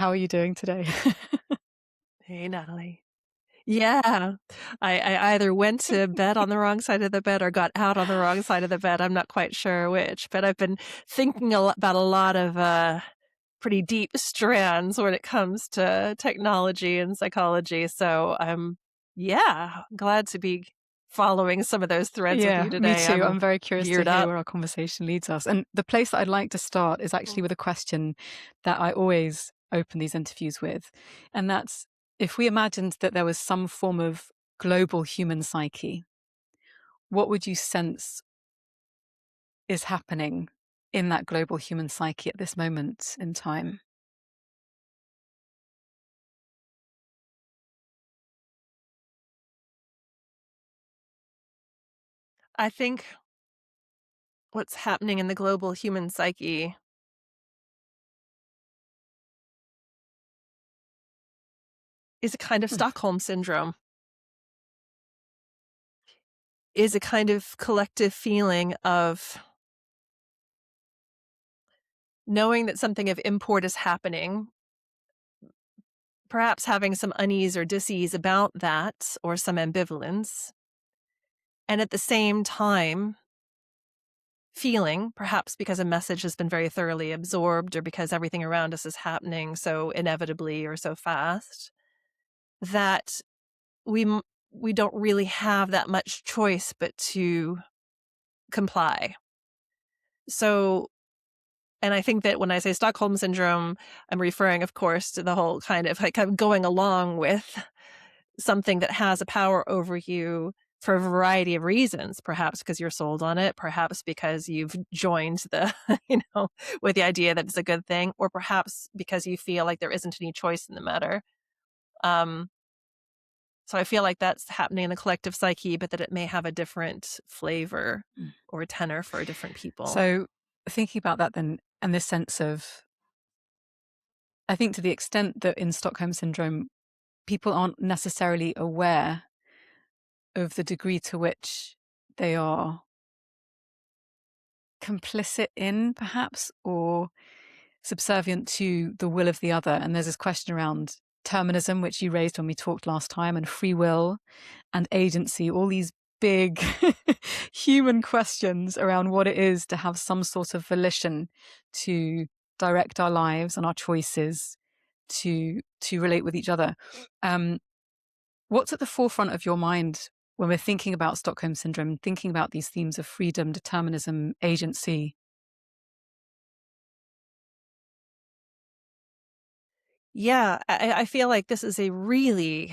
How are you doing today? Hey, Natalie. Yeah, I either went to bed on the wrong side of the bed or got out on the wrong side of the bed. I'm not quite sure which, but I've been thinking about a lot of pretty deep strands when it comes to technology and psychology. So I'm, yeah, glad to be following some of those threads with you Yeah, me today. too. I'm I'm very curious to geared hear up. where our conversation leads us. And the place that I'd like to start is actually with a question that I always open these interviews with. And that's, if we imagined that there was some form of global human psyche, what would you sense is happening in that global human psyche at this moment in time? I think what's happening in the global human psyche is a kind of Mm. Stockholm syndrome, is a kind of collective feeling of knowing that something of import is happening, perhaps having some unease or dis-ease about that, or some ambivalence, and at the same time feeling, perhaps because a message has been very thoroughly absorbed or because everything around us is happening so inevitably or so fast, that we don't really have that much choice but to comply. So, and I think that when I say Stockholm syndrome, I'm referring, of course, to the whole kind of like I'm going along with something that has a power over you for a variety of reasons, perhaps because you're sold on it, perhaps because you've joined the, with the idea that it's a good thing, or perhaps because you feel like there isn't any choice in the matter. Um, so I feel like that's happening in the collective psyche, but that it may have a different flavor Mm. or tenor for different people. So, thinking about that then, and this sense of, I think to the extent that in Stockholm syndrome, people aren't necessarily aware of the degree to which they are complicit in, perhaps, or subservient to the will of the other. And there's this question around determinism, which you raised when we talked last time, and free will and agency, all these big human questions around what it is to have some sort of volition to direct our lives and our choices to relate with each other. Um, What's at the forefront of your mind when we're thinking about Stockholm syndrome, thinking about these themes of freedom, determinism, agency? Yeah, I feel like this is a really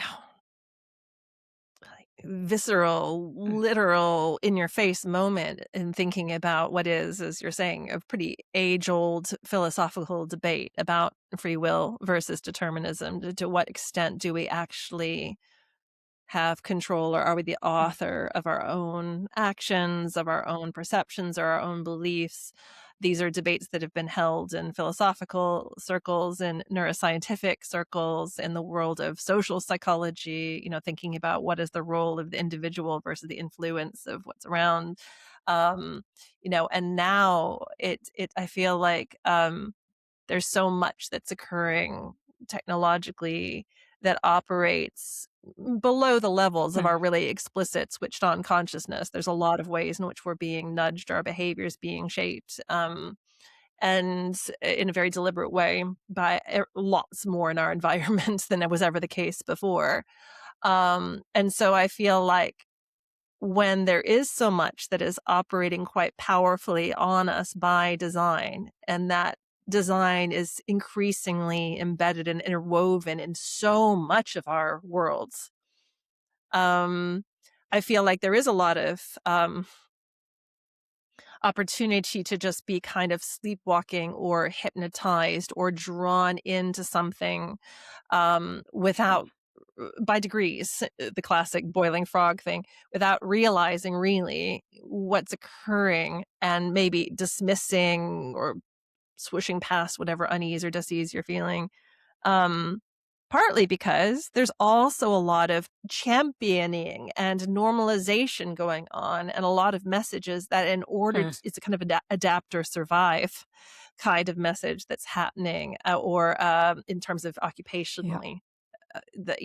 visceral, Mm. literal, in your face moment in thinking about what is, as you're saying, a pretty age old philosophical debate about free will versus determinism. To what extent do we actually have control, or are we the Mm. author of our own actions, of our own perceptions, or our own beliefs? These are debates that have been held in philosophical circles and neuroscientific circles, in the world of social psychology, thinking about what is the role of the individual versus the influence of what's around. Um, and now I feel like there's so much that's occurring technologically that operates below the levels of Mm. our really explicit switched on consciousness. There's a lot of ways in which we're being nudged, our behaviors being shaped, and in a very deliberate way by lots more in our environment than it was ever the case before. And so I feel like when there is so much that is operating quite powerfully on us by design, and that design is increasingly embedded and interwoven in so much of our worlds, um, I feel like there is a lot of opportunity to just be kind of sleepwalking or hypnotized or drawn into something without, by degrees, the classic boiling frog thing, without realizing really what's occurring, and maybe dismissing or swishing past whatever unease or disease you're feeling. Um, partly because there's also a lot of championing and normalization going on, and a lot of messages that in order Mm. it's a kind of adapt or survive kind of message that's happening, or in terms of Yeah. occupationally, that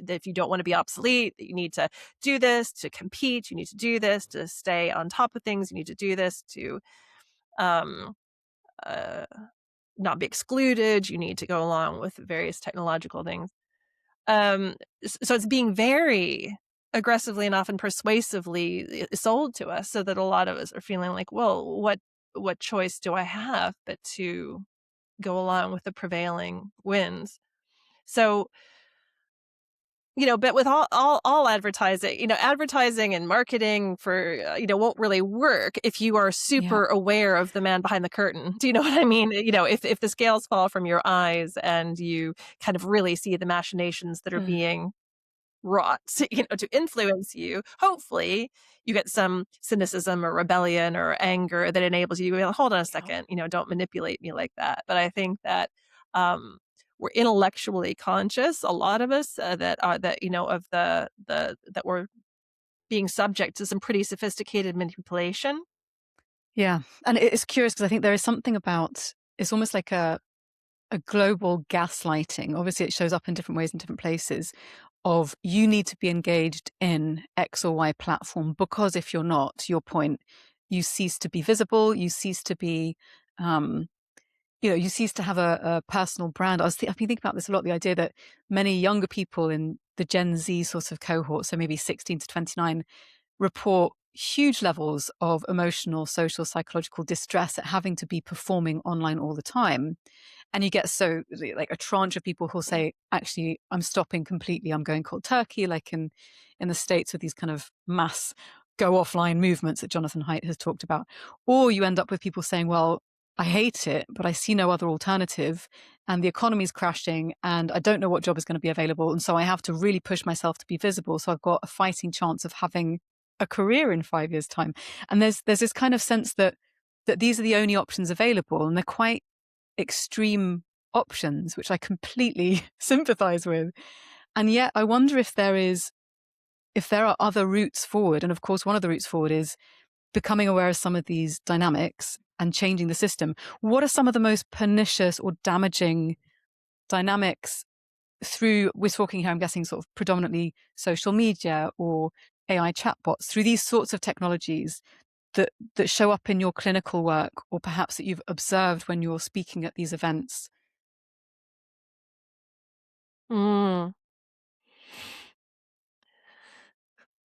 that if you don't want to be obsolete, that you need to do this to compete, you need to do this to stay on top of things, you need to do this to um, uh, not be excluded, you need to go along with various technological things. So it's being very aggressively and often persuasively sold to us, so that a lot of us are feeling like, well, what choice do I have but to go along with the prevailing winds? So, but with all advertising, advertising and marketing for, won't really work if you are Yeah. super aware of the man behind the curtain. Do you know what I mean? If the scales fall from your eyes and you kind of really see the machinations that are Mm. being wrought, to influence you, hopefully you get some cynicism or rebellion or anger that enables you to go, hold on a Yeah. second, don't manipulate me like that. But I think that um, we're intellectually conscious, a lot of us, that are that of the that we're being subject to some pretty sophisticated manipulation. Yeah. And it's curious because I think there is something about it's almost like a global gaslighting. Obviously, it shows up in different ways in different places. Of you need to be engaged in X or Y platform because if you're not, to your point, you cease to be visible. You cease to be, um, you cease to have a personal brand. I've been thinking about this a lot. The idea that many younger people in the Gen Z sort of cohort, so maybe 16 to 29, report huge levels of emotional, social, psychological distress at having to be performing online all the time. And you get so like a tranche of people who'll say, actually, I'm stopping completely. I'm going cold turkey, like in the States with these kind of mass go offline movements that Jonathan Haidt has talked about. Or you end up with people saying, well, I hate it, but I see no other alternative. And the economy is crashing and I don't know what job is going to be available. And so I have to really push myself to be visible. So I've got a fighting chance of having a career in 5 years' time. And there's this kind of sense that these are the only options available. And they're quite extreme options, which I completely sympathize with. And yet I wonder if there are other routes forward. And of course, one of the routes forward is becoming aware of some of these dynamics and changing the system. What are some of the most pernicious or damaging dynamics through, we're talking here, I'm guessing, sort of predominantly social media or AI chatbots, through these sorts of technologies that show up in your clinical work, or perhaps that you've observed when you're speaking at these events? Mm.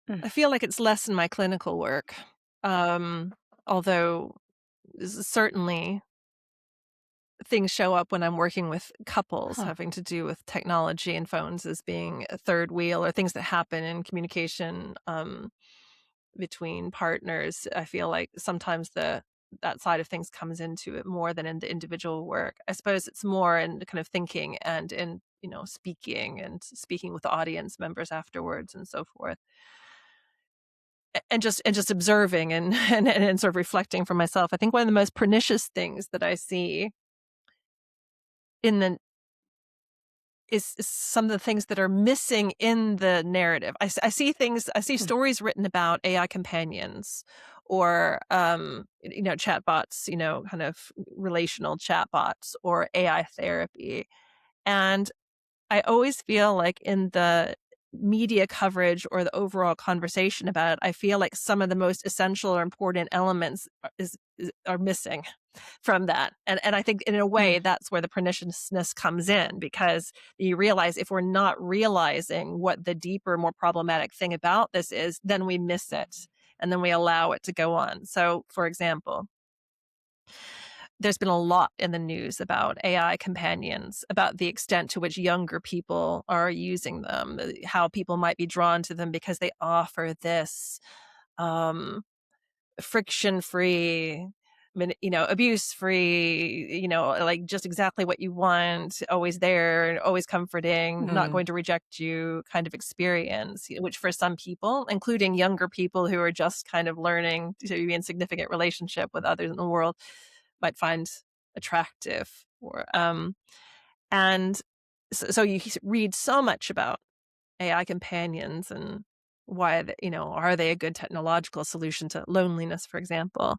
Mm. I feel like it's less in my clinical work, um, although certainly things show up when I'm working with couples Huh. having to do with technology and phones as being a third wheel, or things that happen in communication between partners. I feel like sometimes that side of things comes into it more than in the individual work. I suppose it's more in the kind of thinking and in speaking with the audience members afterwards and so forth. And just observing and, and sort of reflecting for myself. I think one of the most pernicious things that I see in the is some of the things that are missing in the narrative. I see things, I see Mm. stories written about AI companions, or chatbots, kind of relational chatbots, or AI therapy. And I always feel like in the media coverage or the overall conversation about it, I feel like some of the most essential or important elements are missing from that. And I think in a way Mm. that's where the perniciousness comes in, because you realize if we're not realizing what the deeper, more problematic thing about this is, then we miss it and then we allow it to go on. So, for example, there's been a lot in the news about AI companions, about the extent to which younger people are using them, how people might be drawn to them because they offer this um, friction-free, abuse-free, like just exactly what you want, always there, always comforting, not Mm. going to reject you kind of experience, which for some people, including younger people who are just kind of learning to be in significant relationship with others in the world, might find attractive. And So you read so much about AI companions and why, are they a good technological solution to loneliness, for example?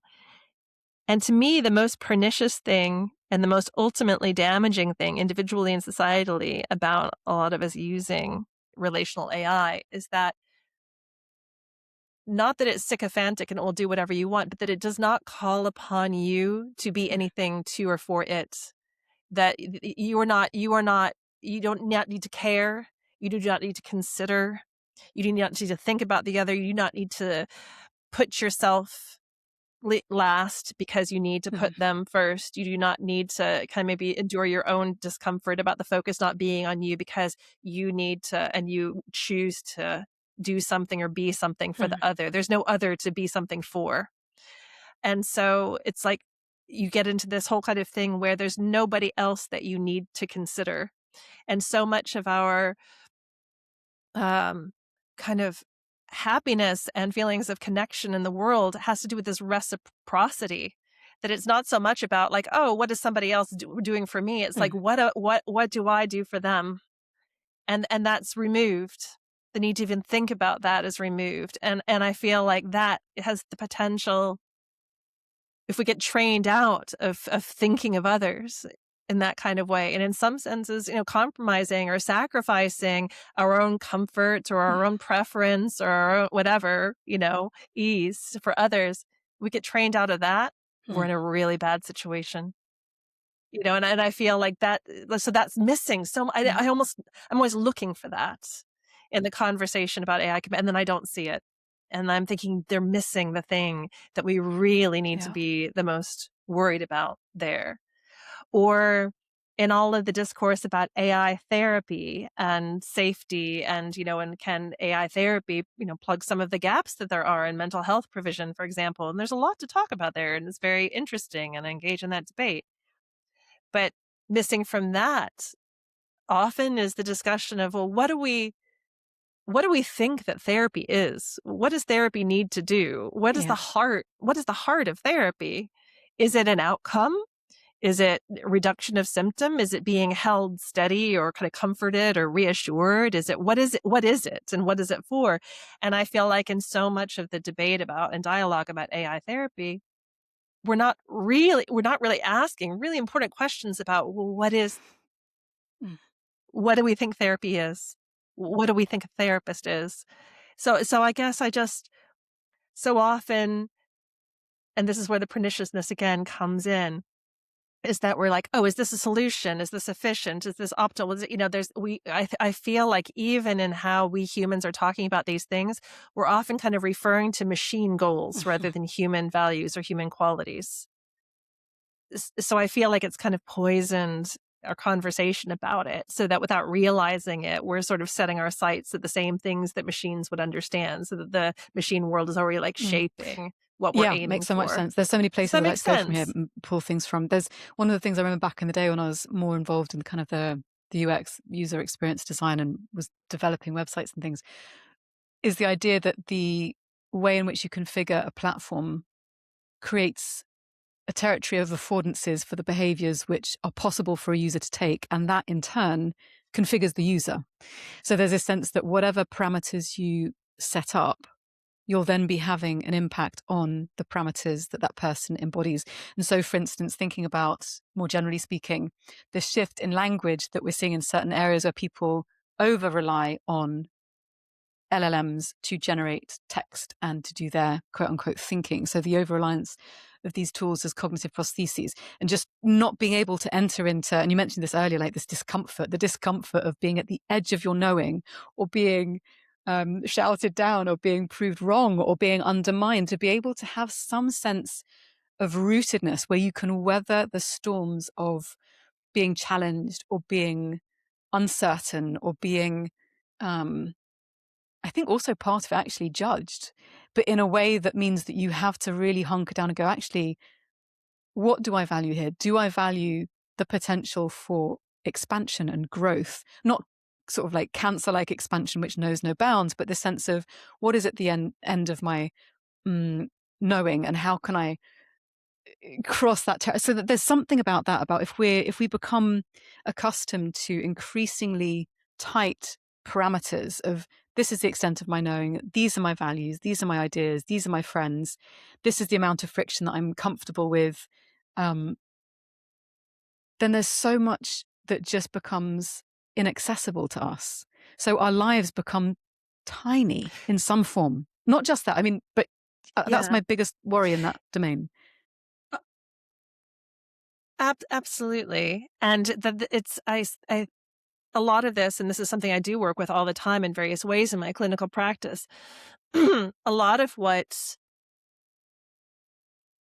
And to me, the most pernicious thing and the most ultimately damaging thing individually and societally about a lot of us using relational AI is that not that it's sycophantic and it will do whatever you want, but that it does not call upon you to be anything to or for it. That you don't not need to care. You do not need to consider. You do not need to think about the other. You do not need to put yourself last because you need to put them first. You do not need to kind of maybe endure your own discomfort about the focus not being on you because you need to and you choose to do something or be something for the other. There's no other to be something for. And so it's like you get into this whole kind of thing where there's nobody else that you need to consider. And so much of our kind of happiness and feelings of connection in the world has to do with this reciprocity, that it's not so much about like, oh, what is somebody else doing for me? It's like, what do I do for them? And that's removed. The need to even think about that is removed. And I feel like that has the potential, if we get trained out of thinking of others in that kind of way, and in some senses, compromising or sacrificing our own comfort or our own preference or our own whatever, ease for others, we get trained out of that, we're in a really bad situation. And I feel like that, so that's missing. So I'm always looking for that in the conversation about AI, and then I don't see it. And I'm thinking they're missing the thing that we really need to be the most worried about there. Or in all of the discourse about AI therapy and safety and, and can AI therapy, plug some of the gaps that there are in mental health provision, for example. And there's a lot to talk about there, and it's very interesting, and I engage in that debate. But missing from that often is the discussion of, well, what do we think that therapy is? What does therapy need to do? What is the heart of therapy? Is it an outcome? Is it reduction of symptom? Is it being held steady or kind of comforted or reassured? What is it? And what is it for? And I feel like in so much of the debate about and dialogue about AI therapy, we're not really asking really important questions about, well, what do we think therapy is? What do we think a therapist is? So I guess I just so often, and this is where the perniciousness again comes in, is that we're like, oh, is this a solution? Is this efficient? Is this optimal? Is it, I feel like even in how we humans are talking about these things, we're often kind of referring to machine goals rather than human values or human qualities. So I feel like it's kind of poisoned our conversation about it, so that without realizing it, we're sort of setting our sights at the same things that machines would understand, so that the machine world is already like shaping what we're aiming makes so for. much sense. There's so many Does places that I'd make like to go from here sense? and pull things from. There's one of the things I remember back in the day when I was more involved in kind of the UX, user experience design, and was developing websites and things, is the idea that the way in which you configure a platform creates a territory of affordances for the behaviors which are possible for a user to take, and that in turn configures the user. So there's a sense that whatever parameters you set up, you'll then be having an impact on the parameters that person embodies. And so, for instance, thinking about, more generally speaking, the shift in language that we're seeing in certain areas where people over rely on LLMs to generate text and to do their quote unquote thinking. So the over reliance of these tools as cognitive prostheses, and just not being able to enter into, and you mentioned this earlier, like this discomfort, the discomfort of being at the edge of your knowing, or being shouted down, or being proved wrong, or being undermined, to be able to have some sense of rootedness where you can weather the storms of being challenged or being uncertain or being I think also part of it actually judged, but in a way that means that you have to really hunker down and go, actually, what do I value here? Do I value the potential for expansion and growth? Not sort of like cancer-like expansion, which knows no bounds, but the sense of what is at the end of my knowing, and how can I cross that so that there's something about that, about if we become accustomed to increasingly tight parameters of, this is the extent of my knowing, these are my values, these are my ideas, these are my friends, this is the amount of friction that I'm comfortable with, then there's so much that just becomes inaccessible to us. So our lives become tiny in some form. Not just that, I mean, but that's my biggest worry in that domain. Absolutely. And it's a lot of this, and this is something I do work with all the time in various ways in my clinical practice. A lot of what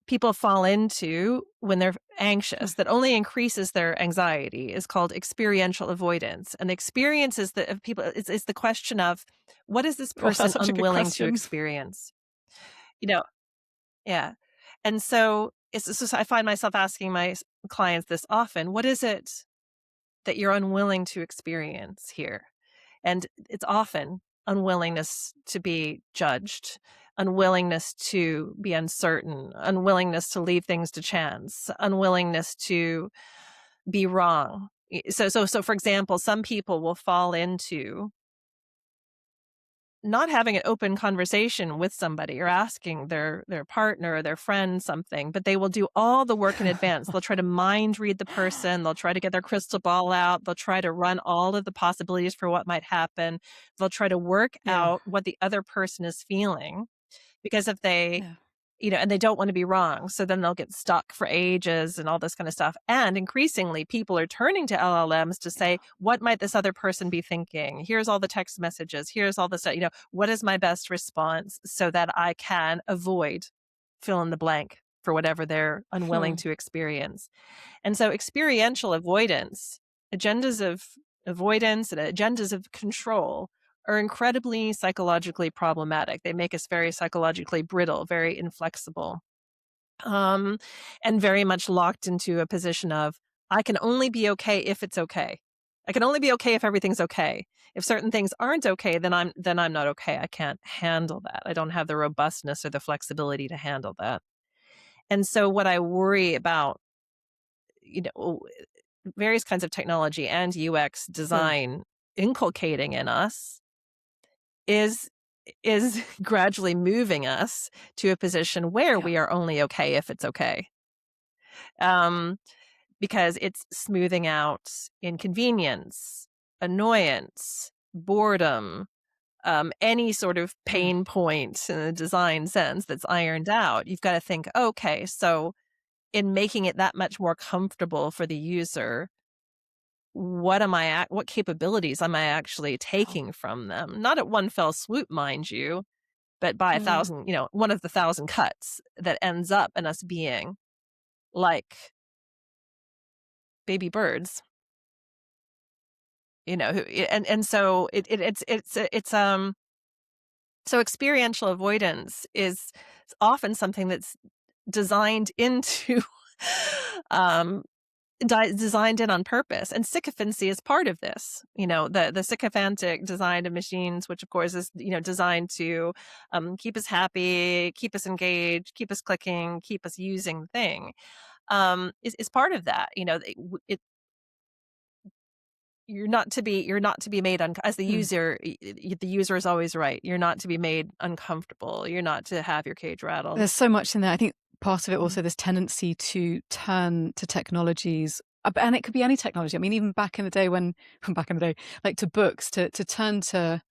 people fall into when they're anxious that only increases their anxiety is called experiential avoidance. And the experience is the people is the question of, what is this person unwilling to experience? Yeah. And so I find myself asking my clients this often: what is it that you're unwilling to experience here? And it's often unwillingness to be judged, unwillingness to be uncertain, unwillingness to leave things to chance, unwillingness to be wrong. So for example, some people will fall into not having an open conversation with somebody or asking their partner or their friend something, but they will do all the work in advance. They'll try to mind read the person. They'll try to get their crystal ball out. They'll try to run all of the possibilities for what might happen. They'll try to work out what the other person is feeling, because if they and they don't want to be wrong. So then they'll get stuck for ages and all this kind of stuff. And increasingly, people are turning to LLMs to say, what might this other person be thinking? Here's all the text messages. Here's all the stuff. What is my best response so that I can avoid fill in the blank for whatever they're unwilling to experience? And so experiential avoidance, agendas of avoidance and agendas of control are incredibly psychologically problematic. They make us very psychologically brittle, very inflexible, and very much locked into a position of, I can only be okay if it's okay. I can only be okay if everything's okay. If certain things aren't okay, then I'm not okay. I can't handle that. I don't have the robustness or the flexibility to handle that. And so what I worry about, various kinds of technology and UX design inculcating in us is gradually moving us to a position where we are only okay if it's okay. Because it's smoothing out inconvenience, annoyance, boredom, any sort of pain point in a design sense that's ironed out. You've got to think, okay, so in making it that much more comfortable for the user, what capabilities am I actually taking from them? Not at one fell swoop, mind you, but by 1,000, one of the 1,000 cuts that ends up in us being like baby birds, and so so experiential avoidance is often something that's designed into designed in on purpose, and sycophancy is part of this. The sycophantic design of machines, which of course is designed to keep us happy, keep us engaged, keep us clicking, keep us using the thing, is part of that. You're not to be made as the user. The user is always right. You're not to be made uncomfortable. You're not to have your cage rattled. There's so much in there. I think part of it also, this tendency to turn to technologies, and it could be any technology. I mean, even back in the day, like to books, to turn to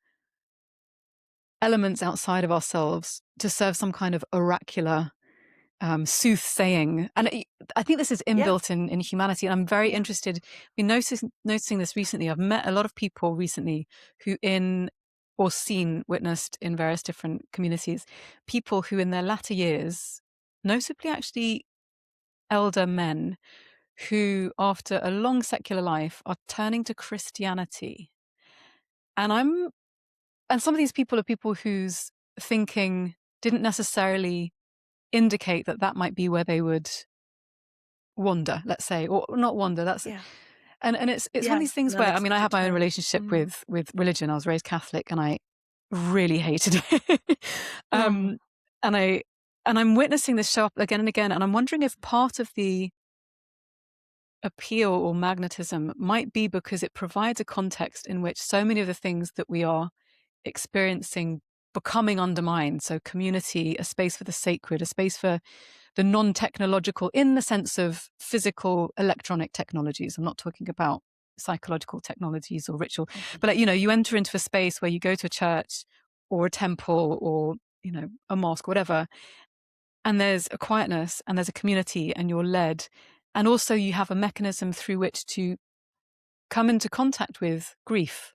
elements outside of ourselves to serve some kind of oracular soothsaying. And I think this is inbuilt in humanity. And I'm very interested, been noticing this recently. I've met a lot of people recently who witnessed in various different communities, people who in their latter years, notably actually elder men, who after a long secular life are turning to Christianity. And some of these people are people whose thinking didn't necessarily indicate that might be where they would wander, let's say, or not wander. And it's one of these things where, I mean, I have my own relationship with religion. I was raised Catholic and I really hated it. And And I'm witnessing this show up again and again, and I'm wondering if part of the appeal or magnetism might be because it provides a context in which so many of the things that we are experiencing becoming undermined. So community, a space for the sacred, a space for the non-technological in the sense of physical electronic technologies. I'm not talking about psychological technologies or ritual, but like, you enter into a space where you go to a church or a temple or, a mosque, whatever, and there's a quietness and there's a community and you're led. And also you have a mechanism through which to come into contact with grief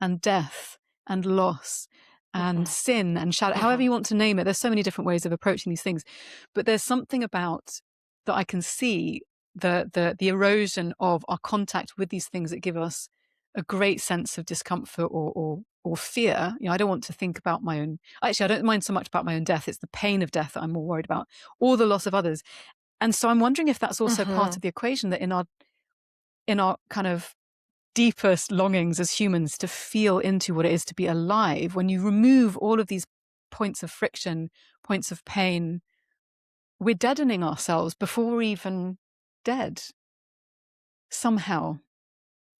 and death and loss and sin and shadow, however you want to name it. There's so many different ways of approaching these things, but there's something about that I can see the erosion of our contact with these things that give us a great sense of discomfort or fear. I don't want to think about my own. Actually, I don't mind so much about my own death. It's the pain of death that I'm more worried about, or the loss of others. And so I'm wondering if that's also part of the equation, that in our kind of deepest longings as humans to feel into what it is to be alive, when you remove all of these points of friction, points of pain, we're deadening ourselves before we're even dead somehow.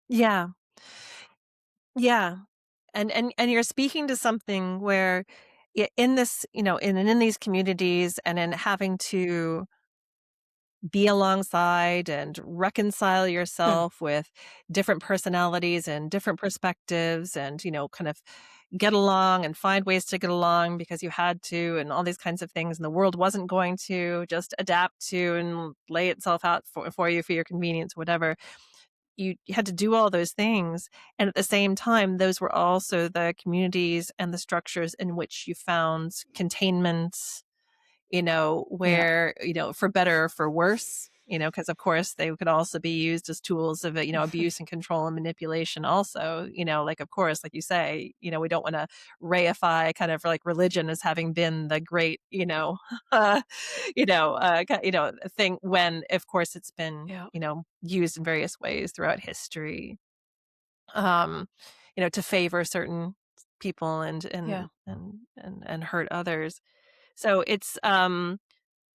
Yeah. And you're speaking to something where in this, in these communities and in having to be alongside and reconcile yourself with different personalities and different perspectives and, kind of get along and find ways to get along because you had to and all these kinds of things. And the world wasn't going to just adapt to and lay itself out for you for your convenience, whatever. You had to do all those things. And at the same time, those were also the communities and the structures in which you found containment, where, for better or for worse, because of course they could also be used as tools of, abuse and control and manipulation also, like, of course, like you say, we don't want to reify kind of like religion as having been the great, thing when, of course, it's been, used in various ways throughout history, um, to favor certain people and hurt others. So it's so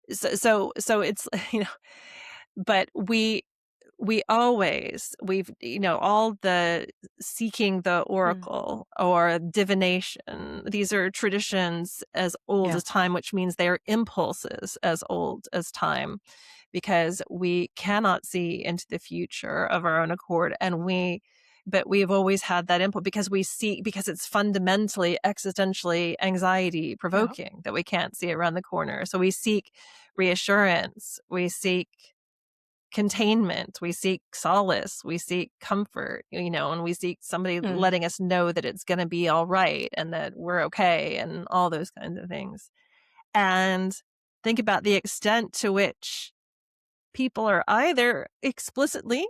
it's but we always we've all the seeking the oracle or divination, these are traditions as old as time, which means they are impulses as old as time, because we cannot see into the future of our own accord, but we have always had that input because because it's fundamentally, existentially anxiety provoking that we can't see around the corner. So we seek reassurance, we seek containment, we seek solace, we seek comfort, and we seek somebody letting us know that it's going to be all right and that we're okay and all those kinds of things. And think about the extent to which people are either explicitly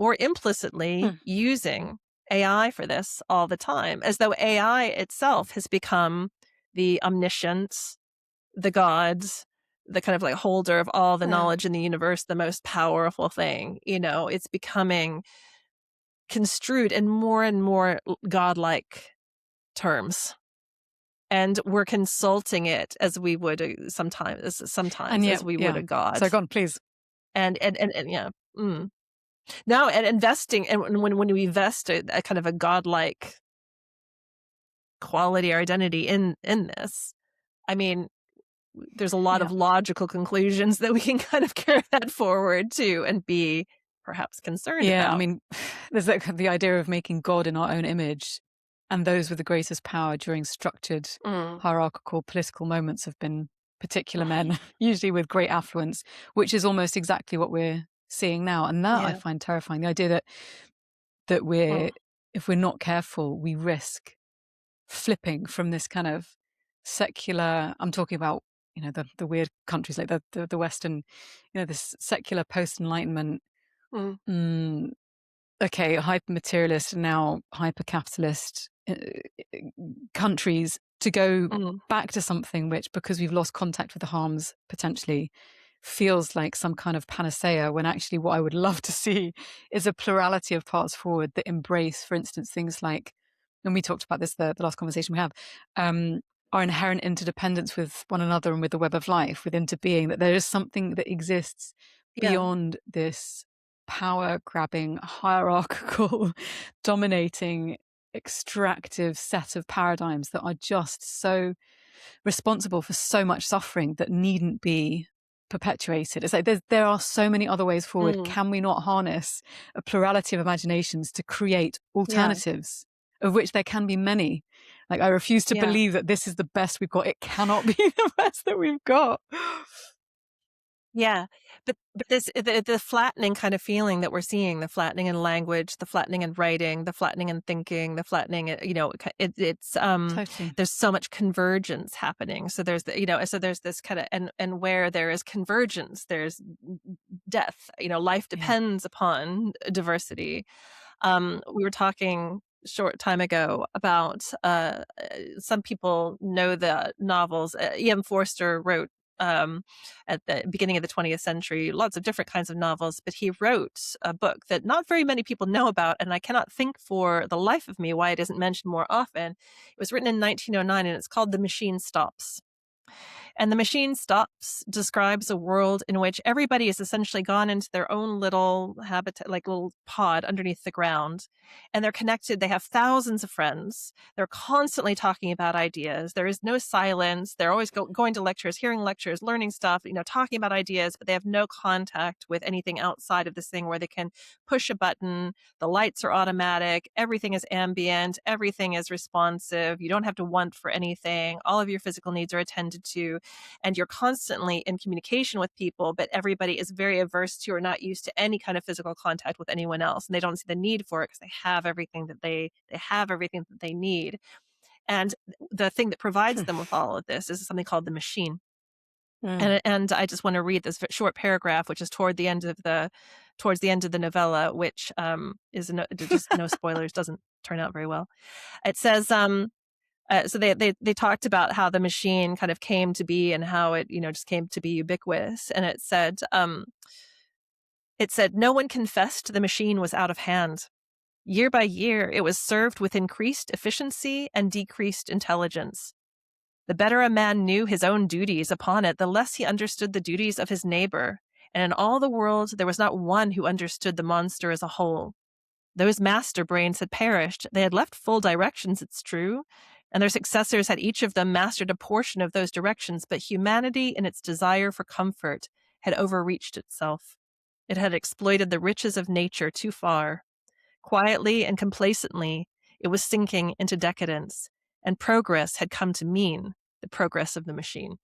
or implicitly using AI for this all the time, as though AI itself has become the omniscient, the gods, the kind of like holder of all the knowledge in the universe, the most powerful thing. It's becoming construed in more and more godlike terms. And we're consulting it as we would sometimes as we would a god. So go on, please. And yeah. No, and investing, and when we invest a kind of a godlike quality or identity in this, I mean, there's a lot of logical conclusions that we can kind of carry that forward to and be perhaps concerned about. I mean, there's the idea of making God in our own image, and those with the greatest power during structured, hierarchical political moments have been particular men, usually with great affluence, which is almost exactly what we're seeing now. And that I find terrifying. The idea that we're, if we're not careful, we risk flipping from this kind of secular, I'm talking about, the weird countries like the Western, this secular post-Enlightenment, hyper materialist, now hyper capitalist countries, to go back to something which, because we've lost contact with the harms potentially, feels like some kind of panacea, when actually what I would love to see is a plurality of paths forward that embrace, for instance, things like, and we talked about this the last conversation we have, our inherent interdependence with one another and with the web of life, with interbeing, that there is something that exists Yeah. beyond this power grabbing, hierarchical, dominating, extractive set of paradigms that are just so responsible for so much suffering that needn't be perpetuated. It's like there are so many other ways forward. Mm. Can we not harness a plurality of imaginations to create Yeah. alternatives, of which there can be many? Like, I refuse to Yeah. believe that this is the best we've got. It cannot be the best that we've got. Yeah, but this the flattening kind of feeling that we're seeing, the flattening in language, the flattening in writing, the flattening in thinking, the flattening, it's Totally. there's so much convergence happening. So there's so there's this kind of and where there is convergence, there's death. Life Yeah. depends upon diversity. We were talking short time ago about some people know the novels. E.M. Forster wrote at the beginning of the 20th century lots of different kinds of novels, but he wrote a book that not very many people know about, and I cannot think for the life of me why it isn't mentioned more often. It was written in 1909, and it's called The Machine Stops. And The Machine Stops describes a world in which everybody has essentially gone into their own little habitat, like little pod underneath the ground. And they're connected. They have thousands of friends. They're constantly talking about ideas. There is no silence. They're always going to lectures, hearing lectures, learning stuff, talking about ideas, but they have no contact with anything outside of this thing where they can push a button. The lights are automatic. Everything is ambient. Everything is responsive. You don't have to want for anything. All of your physical needs are attended to. And you're constantly in communication with people, but everybody is very averse to or not used to any kind of physical contact with anyone else. And they don't see the need for it because they have everything that they have everything that they need. And the thing that provides them with all of this is something called the machine. And I just want to read this short paragraph, which is towards the end of the novella, which is just no spoilers, doesn't turn out very well. It says, so they talked about how the machine kind of came to be and how it just came to be ubiquitous, and it said no one confessed the machine was out of hand. Year by year, it was served with increased efficiency and decreased intelligence. The better a man knew his own duties upon it, the less he understood the duties of his neighbor, and in all the world there was not one who understood the monster as a whole. Those master brains had perished. They had left full directions, it's true, and their successors had each of them mastered a portion of those directions, but humanity, in its desire for comfort, had overreached itself. It had exploited the riches of nature too far. Quietly and complacently, it was sinking into decadence, and progress had come to mean the progress of the machine.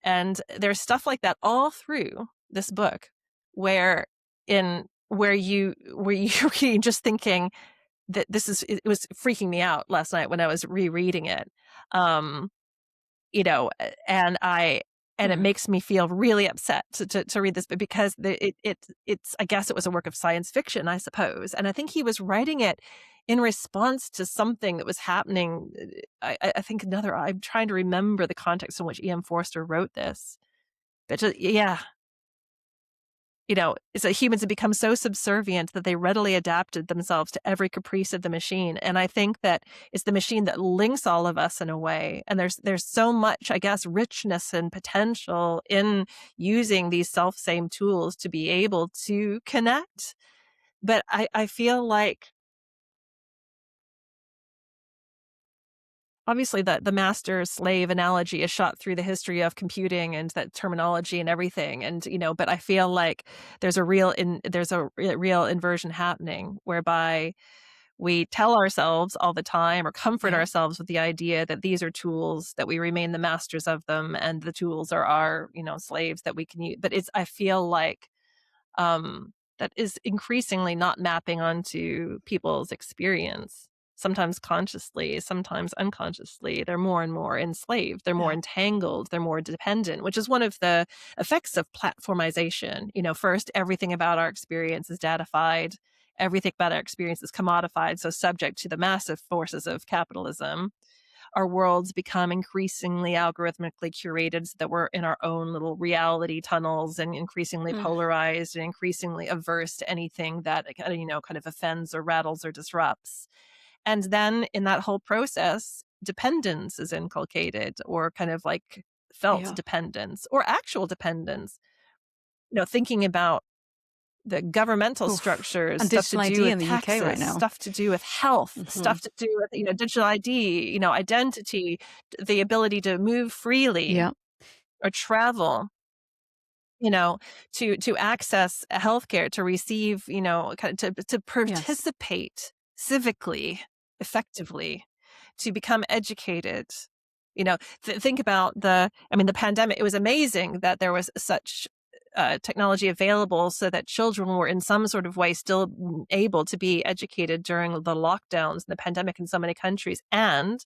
And there's stuff like that all through this book, where you're just thinking that it was freaking me out last night when I was rereading it. And it makes me feel really upset to read this, but because it's I guess it was a work of science fiction, I suppose. And I think he was writing it in response to something that was happening. I think I'm trying to remember the context in which E.M. Forster wrote this. But it's that humans have become so subservient that they readily adapted themselves to every caprice of the machine. And I think that it's the machine that links all of us in a way. And there's so much, I guess, richness and potential in using these self-same tools to be able to connect. But I feel like obviously the master slave analogy is shot through the history of computing and that terminology and everything. And, but I feel like there's a real inversion happening whereby we tell ourselves all the time or comfort ourselves with the idea that these are tools, that we remain the masters of them, and the tools are our, slaves that we can use. But I feel like that is increasingly not mapping onto people's experience. Sometimes consciously, sometimes unconsciously, they're more and more enslaved. They're more entangled. They're more dependent, which is one of the effects of platformization. First, everything about our experience is datified. Everything about our experience is commodified, so subject to the massive forces of capitalism. Our worlds become increasingly algorithmically curated so that we're in our own little reality tunnels and increasingly polarized and increasingly averse to anything that, kind of offends or rattles or disrupts. And then in that whole process, dependence is inculcated, or kind of like felt Yeah. dependence or actual dependence. Thinking about the governmental Oof. structures, And stuff to digital do ID with in the UK right taxes, now. stuff to do with health, Hmm. stuff to do with, digital ID, identity, the ability to move freely Yeah. or travel, to access healthcare, to receive, to Yes. participate civically, effectively, to become educated. Think about the pandemic. It was amazing that there was such technology available so that children were in some sort of way still able to be educated during the lockdowns and the pandemic in so many countries. And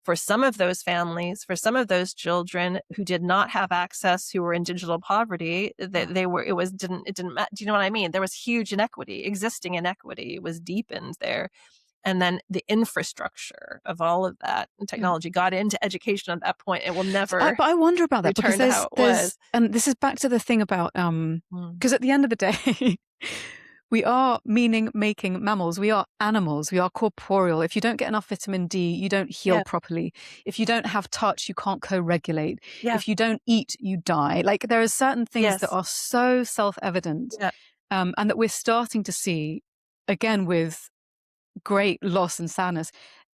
for some of those families, for some of those children who did not have access, who were in digital poverty, that they were, it didn't matter. Do you know what I mean? There was huge inequity, existing inequity was deepened there. And then the infrastructure of all of that and Yeah. technology got into education at that point. It will never But I wonder about that because return to how it was. and this is back to the thing about Mm. because at the end of the day, we are meaning making mammals. We are animals. We are corporeal. If you don't get enough vitamin D, you don't heal Yeah. properly. If you don't have touch, you can't co-regulate. Yeah. If you don't eat, you die. Like there are certain things that Yes. are so self-evident, Yeah. and that we're starting to see again with great loss and sadness,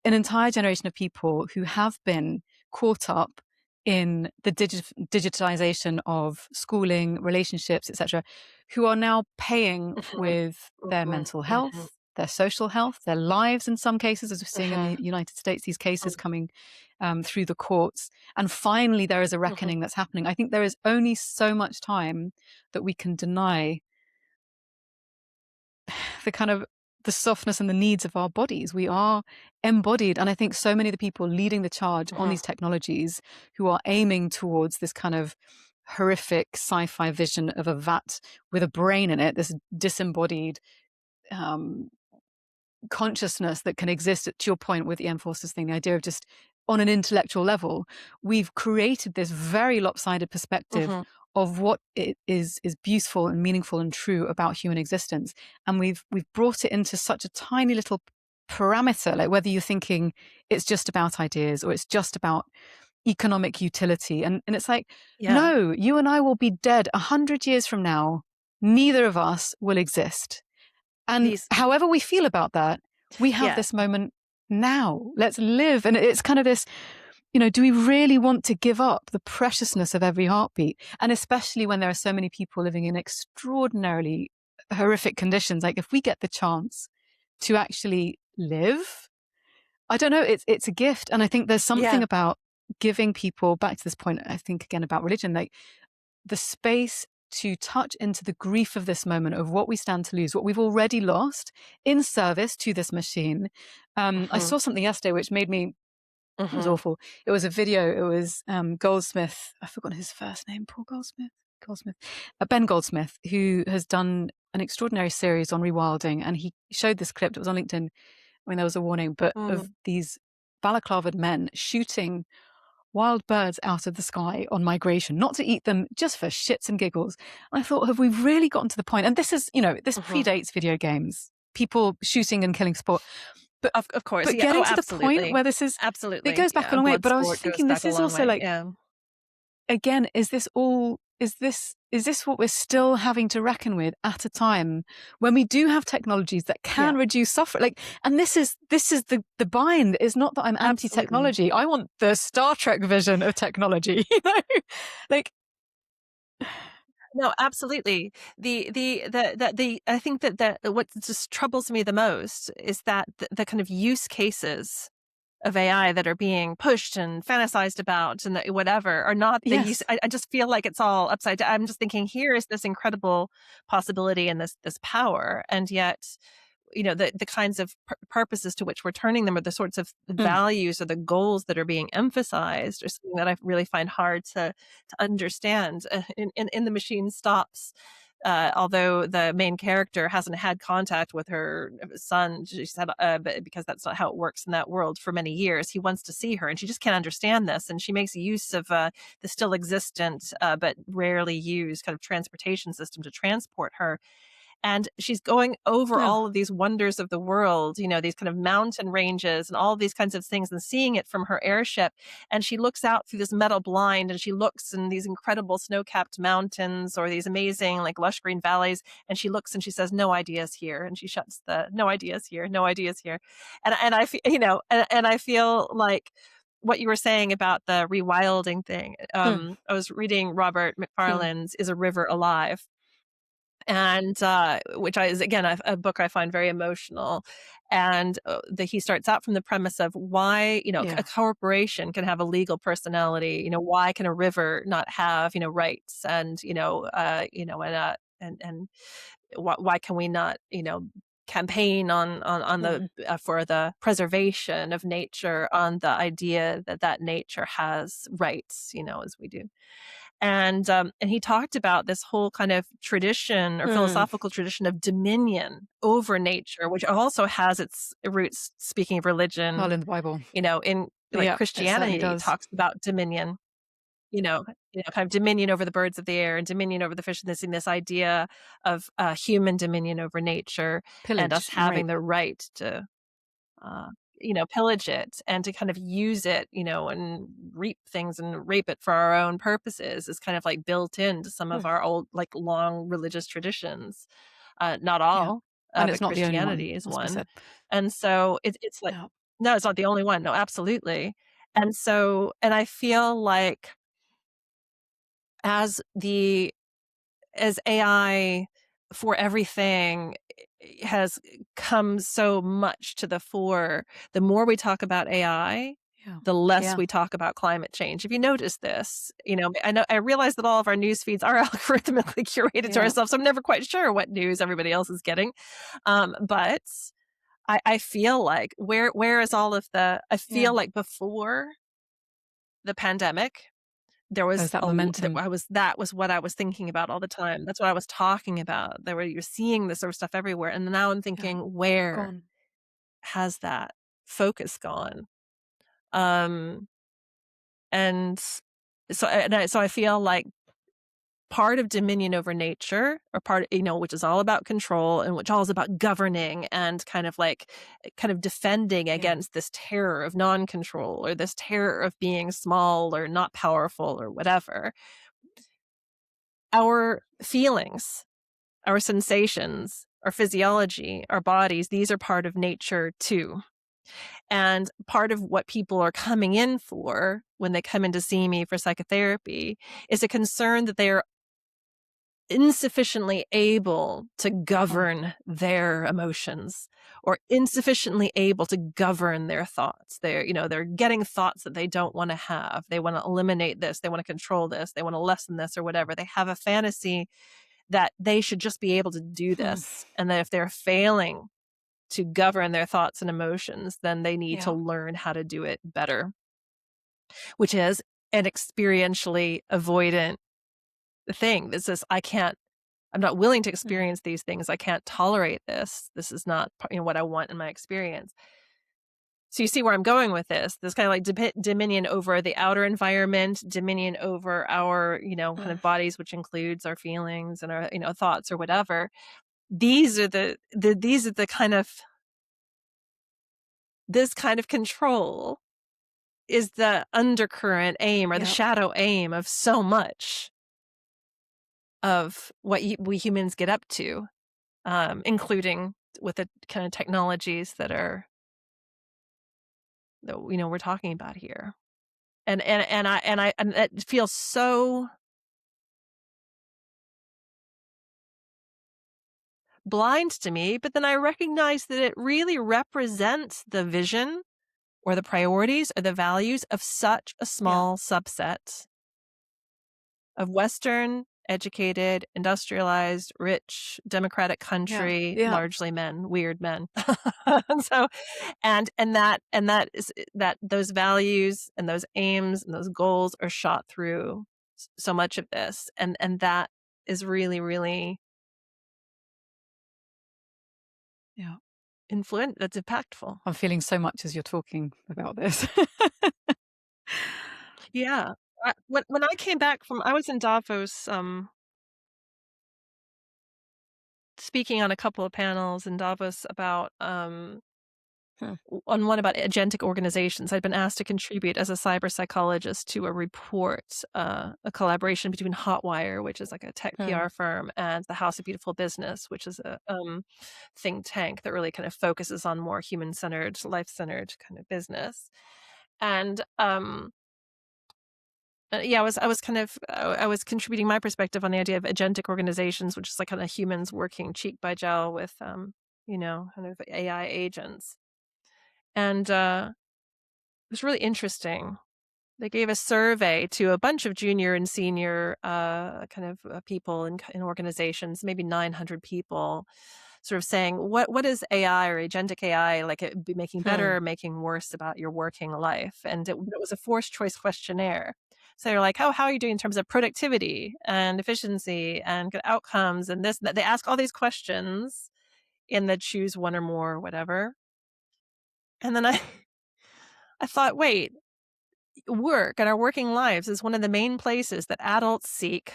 an entire generation of people who have been caught up in the digitization of schooling, relationships, etc., who are now paying Mhm. with their Mhm. mental Mhm. health, their social health, their lives in some cases, as we're seeing in the Mhm. United States, these cases Mhm. coming through the courts. And finally, there is a Mhm. reckoning that's happening. I think there is only so much time that we can deny the kind of the softness and the needs of our bodies. We are embodied. And I think so many of the people leading the charge on Mhm. these technologies who are aiming towards this kind of horrific sci-fi vision of a vat with a brain in it, this disembodied um, consciousness that can exist, to your point with E.M. Forster's thing, the idea of just on an intellectual level, we've created this very lopsided perspective Mhm. of what it is beautiful and meaningful and true about human existence. And we've brought it into such a tiny little parameter, like whether you're thinking it's just about ideas or it's just about economic utility. And it's like, Yeah. no, you and I will be dead 100 years from now. Neither of us will exist. And These however we feel about that, we have Yeah. this moment now. Let's live. And it's kind of this, do we really want to give up the preciousness of every heartbeat? And especially when there are so many people living in extraordinarily horrific conditions. Like if we get the chance to actually live, I don't know, it's a gift. And I think there's something Yeah. about giving people, back to this point, I think again about religion, like the space to touch into the grief of this moment of what we stand to lose, what we've already lost in service to this machine. I Mhm. saw something yesterday which made me, it was Mhm. awful. It was a video. It was Goldsmith. I forgot his first name. Paul Goldsmith. Goldsmith. Ben Goldsmith, who has done an extraordinary series on rewilding, and he showed this clip. It was on LinkedIn when there was a warning, but of Mm. these balaclavaed men shooting wild birds out of the sky on migration, not to eat them, just for shits and giggles. And I thought, have we really gotten to the point? And this is, this Mhm. predates video games, people shooting and killing sport. But Of course, but yeah. Oh, getting to the point absolutely. where this is, it Absolutely. goes back a Yeah, long way. blood But I was sport just goes thinking, back this a is long also way. like, Yeah. again, is this what we're still having to reckon with at a time when we do have technologies that Yeah. can reduce suffering? Like, and this is the bind. Is not that I'm Absolutely. anti-technology. I want the Star Trek vision of technology. Like, No, absolutely. The I think that what just troubles me the most is that the kind of use cases of AI that are being pushed and fantasized about and that whatever are not the use. yes. I just feel like it's all upside down. I'm just thinking, here is this incredible possibility and this power, and yet, the kinds of purposes to which we're turning them, or the sorts of Mm. values or the goals that are being emphasized, or something that I really find hard to understand. In the machine stops. Although the main character hasn't had contact with her son, she said, because that's not how it works in that world, for many years. He wants to see her, and she just can't understand this. And she makes use of the still existent but rarely used kind of transportation system to transport her. And she's going over Yeah. all of these wonders of the world, these kind of mountain ranges and all these kinds of things, and seeing it from her airship. And she looks out through this metal blind, and she looks in these incredible snow-capped mountains or these amazing, like, lush green valleys. And she looks and she says, "No ideas here." And she shuts the "no ideas here, no ideas here." And I feel, and I feel like what you were saying about the rewilding thing. Mm. I was reading Robert Mm. McFarlane's "Is a River Alive?" and which is, again, a book I find very emotional. And he starts out from the premise of why, a Yeah. corporation can have a legal personality. Why can a river not have, rights, and and why can we not, campaign on Mm. the for the preservation of nature, on the idea that nature has rights, as we do. And he talked about this whole kind of tradition or Mm. philosophical tradition of dominion over nature, which also has its roots, speaking of religion, All in the Bible. in, like, Yeah, it certainly Christianity does. talks about dominion, kind of dominion over the birds of the air and dominion over the fish, and this idea of human dominion over nature, and us Pillage and having rape. the right to uh, pillage it and to kind of use it, and reap things and rape it for our own purposes, is kind of like built into some of Mm. our old, like, long religious traditions. Not Yeah. all, And it's but not the only one, Christianity is must be one. said. And so it's like, Yeah. no, it's not the only one. No, absolutely. And I feel like as the as AI for everything has come so much to the fore, the more we talk about AI, Yeah. the less Yeah. we talk about climate change. If you notice this, I realize that all of our news feeds are algorithmically curated to Yeah. ourselves. So I'm never quite sure what news everybody else is getting. But I feel like where is all of the I Yeah. feel like before the pandemic, there was There's that momentum. that was what I was thinking about all the time. That's what I was talking about. You're seeing this sort of stuff everywhere, and now I'm Yeah. thinking, where Gone. has that focus gone? Um, and so I feel like part of dominion over nature, or part, which is all about control, and which all is about governing and kind of defending Yeah. against this terror of non-control, or this terror of being small or not powerful or whatever. Our feelings, our sensations, our physiology, our bodies, these are part of nature too. And part of what people are coming in for when they come in to see me for psychotherapy is a concern that they are insufficiently able to Uh-huh. govern their emotions, or insufficiently able to govern their thoughts. They're getting thoughts that they don't want to have. They want to eliminate this, they want to control this, they want to lessen this, or whatever. They have a fantasy that they should just be able to do Hmm. this, and that if they're failing to govern their thoughts and emotions, then they need to Yeah. learn how to do it better, which is an experientially avoidant thing. This is, I'm not willing to Mm. experience these things. I can't tolerate this. This is not, what I want in my experience. So you see where I'm going with this. This kind of like dominion over the outer environment, dominion over our, kind Mm. of bodies, which includes our feelings and our, thoughts or whatever. These are these are the kind of this kind of control is the undercurrent aim, or the Yeah. shadow aim, of so much of what we humans get up to, including with the kind of technologies that we're talking about here. And it feels so blind to me, but then I recognize that it really represents the vision, or the priorities, or the values of such a Yeah. small subset of Western, educated, industrialized, rich, democratic Yeah. country, Yeah. largely men, weird men. And so, and that is that those values and those aims and those goals are shot through so much of this, and that is really, really Yeah. that's impactful. I'm feeling so much as you're talking about this. Yeah. When I came back from, I was in Davos speaking on a couple of panels in Davos about Hmm. on one about agentic organizations. I'd been asked to contribute as a cyberpsychologist to a report, a collaboration between Hotwire, which is like a tech Hmm. PR firm, and the House of Beautiful Business, which is a think tank that really kind of focuses on more human-centered, life-centered kind of business. And yeah, I was contributing my perspective on the idea of agentic organizations, which is like kind of humans working cheek by jowl with kind of AI agents. And it was really interesting. They gave a survey to a bunch of junior and senior people in organizations, maybe 900 people, sort of saying, what is AI or agentic AI like? It be making Hmm. better or making worse about your working life? And it was a forced choice questionnaire. So they're like, how are you doing in terms of productivity and efficiency and good outcomes and this? That they ask all these questions in the choose one or more or whatever. And then I thought, wait, work and our working lives is one of the main places that adults seek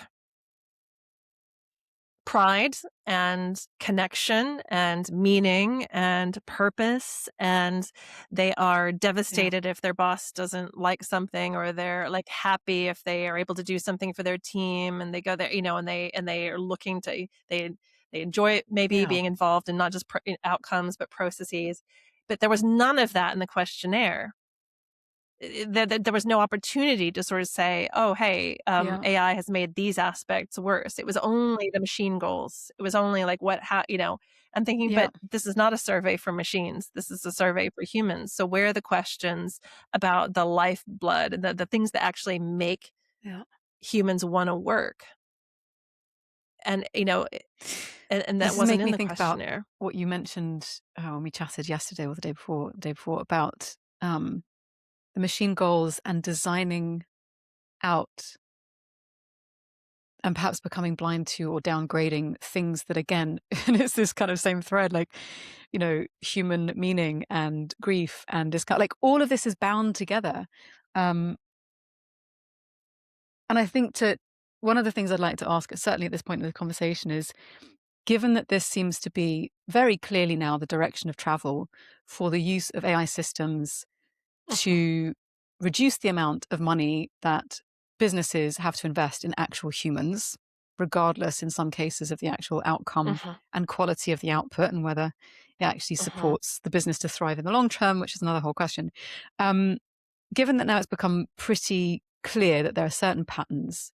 pride and connection and meaning and purpose, and they are Yeah. devastated if their boss doesn't like something, or they're like happy if they are able to do something for their team, and they go there, and they are looking to they enjoy maybe Yeah. being involved in not just outcomes but processes. But there was none of that in the questionnaire. There was no opportunity to sort of say, "Oh, hey, Yeah. AI has made these aspects worse." It was only the machine goals. It was only like I'm thinking, Yeah. but this is not a survey for machines. This is a survey for humans. So where are the questions about the lifeblood, the things that actually make Yeah. humans want to work? And and This that is wasn't making in me the think about questionnaire. what you mentioned when we chatted yesterday or the day before about the machine goals and designing out and perhaps becoming blind to or downgrading things that, again, and it's this kind of same thread, like, human meaning and grief and this kind, like, all of this is bound together. Um, and I think one of the things I'd like to ask, certainly at this point in the conversation, is given that this seems to be very clearly now the direction of travel for the use of AI systems Mhm, to reduce the amount of money that businesses have to invest in actual humans, regardless in some cases of the actual outcome mhm, and quality of the output and whether it actually mhm. supports the business to thrive in the long term, which is another whole question. Um, Given that now it's become pretty clear that there are certain patterns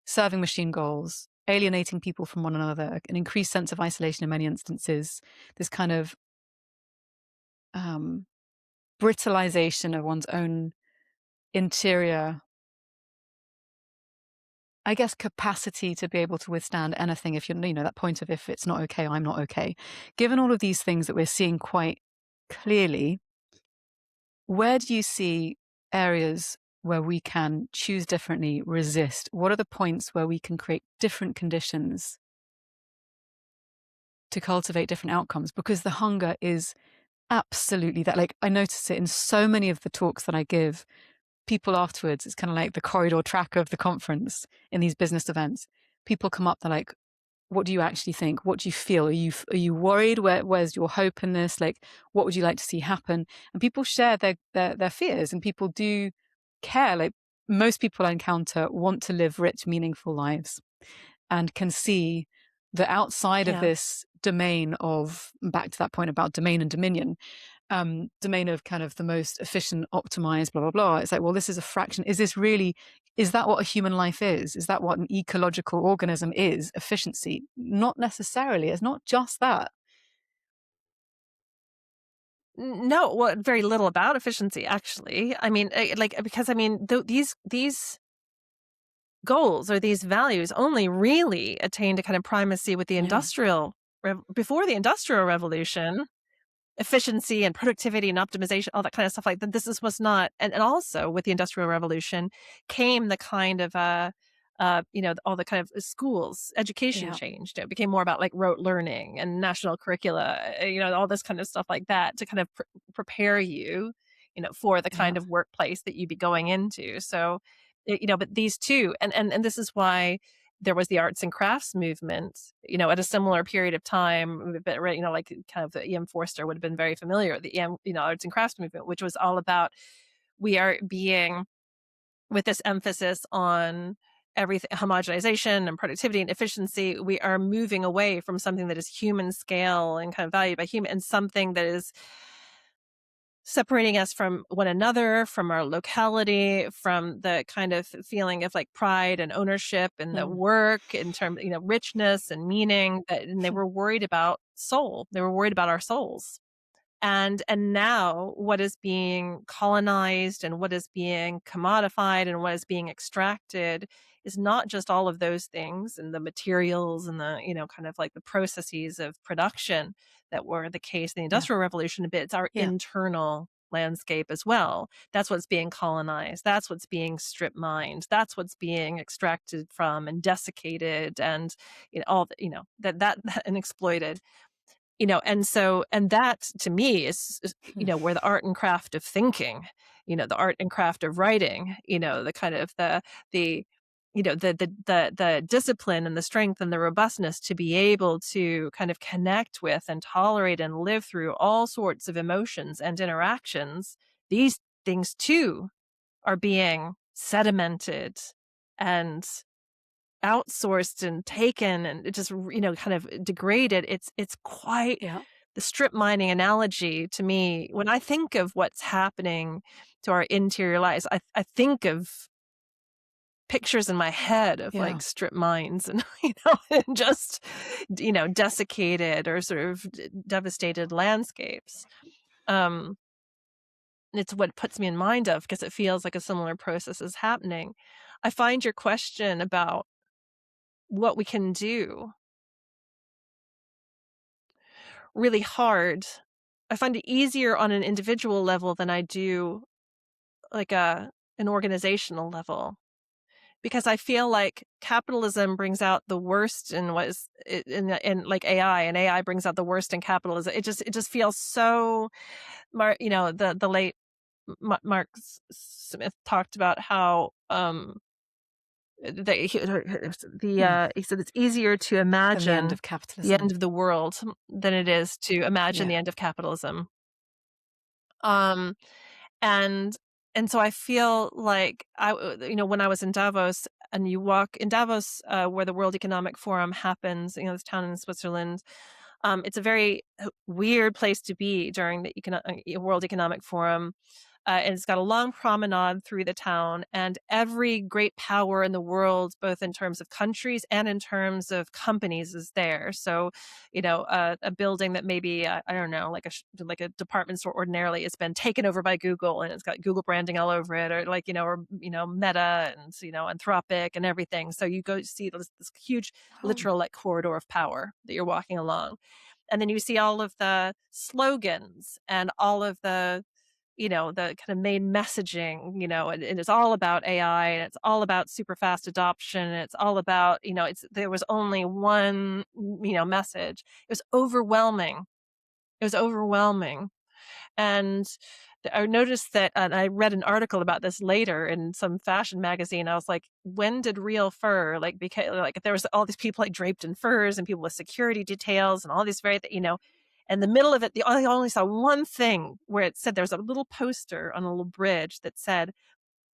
serving machine goals, alienating people from one another, an increased sense of isolation in many instances, this kind of um, brittleization of one's own interior, I guess, capacity to be able to withstand anything. If that point of, if it's not okay, I'm not okay. Given all of these things that we're seeing quite clearly, where do you see areas where we can choose differently, resist? What are the points where we can create different conditions to cultivate different outcomes? Because the hunger is absolutely that. Like, I notice it in so many of the talks that I give. People afterwards, it's kind of like the corridor track of the conference in these business events. People come up, they're like, what do you actually think? What do you feel? Are you worried? Where's your hope in this? Like, what would you like to see happen? And people share their fears, and people do care. Like, most people I encounter want to live rich, meaningful lives and can see that outside of Yeah. this domain of, back to that point about domain and dominion, domain of kind of the most efficient, optimized, blah, blah, blah. It's like, well, this is a fraction. Is that what a human life is? Is that what an ecological organism is? Efficiency? Not necessarily. It's not just that. No, well, very little about efficiency, actually. I mean, because I mean, these goals or these values only really attained a kind of primacy with the Yeah. before the industrial revolution. Efficiency and productivity and optimization, all that kind of stuff like that. Was not, and also with the Industrial Revolution came the kind of all the kind of schools education Yeah. changed. It became more about like rote learning and national curricula, all this kind of stuff like that to kind of prepare you, for the Yeah. kind of workplace that you'd be going into. So, but these two, and this is why there was the arts and crafts movement, at a similar period of time, but, right, like kind of the E.M. Forster would have been very familiar with the EM, arts and crafts movement, which was all about we are being with this emphasis on everything homogenization and productivity and efficiency, we are moving away from something that is human scale and kind of valued by human and something that is separating us from one another, from our locality, from the kind of feeling of like pride and ownership and the Mm. work in terms, richness and meaning. And they were worried about soul. They were worried about our souls. And now what is being colonized and what is being commodified and what is being extracted is not just all of those things and the materials and the, kind of like the processes of production that were the case in the Yeah. Industrial Revolution, but it's our Yeah. internal landscape as well. That's what's being colonized. That's what's being strip mined. That's what's being extracted from and desiccated and all the, that and exploited. And that to me is where the art and craft of thinking, the art and craft of writing, the kind of the the discipline and the strength and the robustness to be able to kind of connect with and tolerate and live through all sorts of emotions and interactions. These things too are being sedimented and outsourced and taken and it just, kind of degraded. It's quite Yeah. the strip mining analogy to me. When I think of what's happening to our interior lives, I think of pictures in my head of Yeah. like strip mines and, and just, desiccated or sort of devastated landscapes. Um, it's what puts me in mind of because it feels like a similar process is happening. I find your question about what we can do really hard. I find it easier on an individual level than I do like an organizational level because I feel like capitalism brings out the worst in what is in like AI, and AI brings out the worst in capitalism. It just feels so the late Mark Smith talked about how Mm. he said it's easier to Than the end imagine of the end capitalism. of the world than it is to imagine Yeah. the end of capitalism. Um, and so I feel like when I was in Davos and you walk in Davos, where the World Economic Forum happens, this town in Switzerland, it's a very weird place to be during the World Economic Forum. And it's got a long promenade through the town, and every great power in the world, both in terms of countries and in terms of companies, is there. So, a building that maybe I don't know, like a department store ordinarily, has been taken over by Google, and it's got Google branding all over it, or Meta and Anthropic and everything. So you go see this huge, Oh. literal like corridor of power that you're walking along, and then you see all of the slogans and all of the kind of main messaging, and it's all about AI and it's all about super fast adoption. And it's all about, there was only one, message. It was overwhelming. It was overwhelming. And I noticed that, and I read an article about this later in some fashion magazine. I was like, when did real fur, like, because like there was all these people like draped in furs and people with security details and all these in the middle of it, I only saw one thing where it said there was a little poster on a little bridge that said,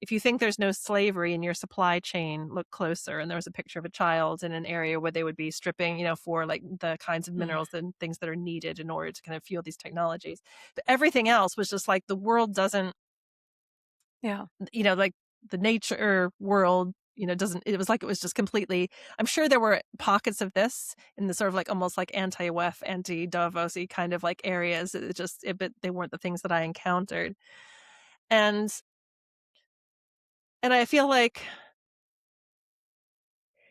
if you think there's no slavery in your supply chain, look closer. And there was a picture of a child in an area where they would be stripping, for like the kinds of Mm. minerals and things that are needed in order to kind of fuel these technologies. But everything else was just like the world doesn't, Yeah. like the nature world, doesn't, it was like, it was just completely, I'm sure there were pockets of this in the sort of like almost like anti-WEF, anti-Davos-y kind of like areas. But they weren't the things that I encountered. And, and I feel like,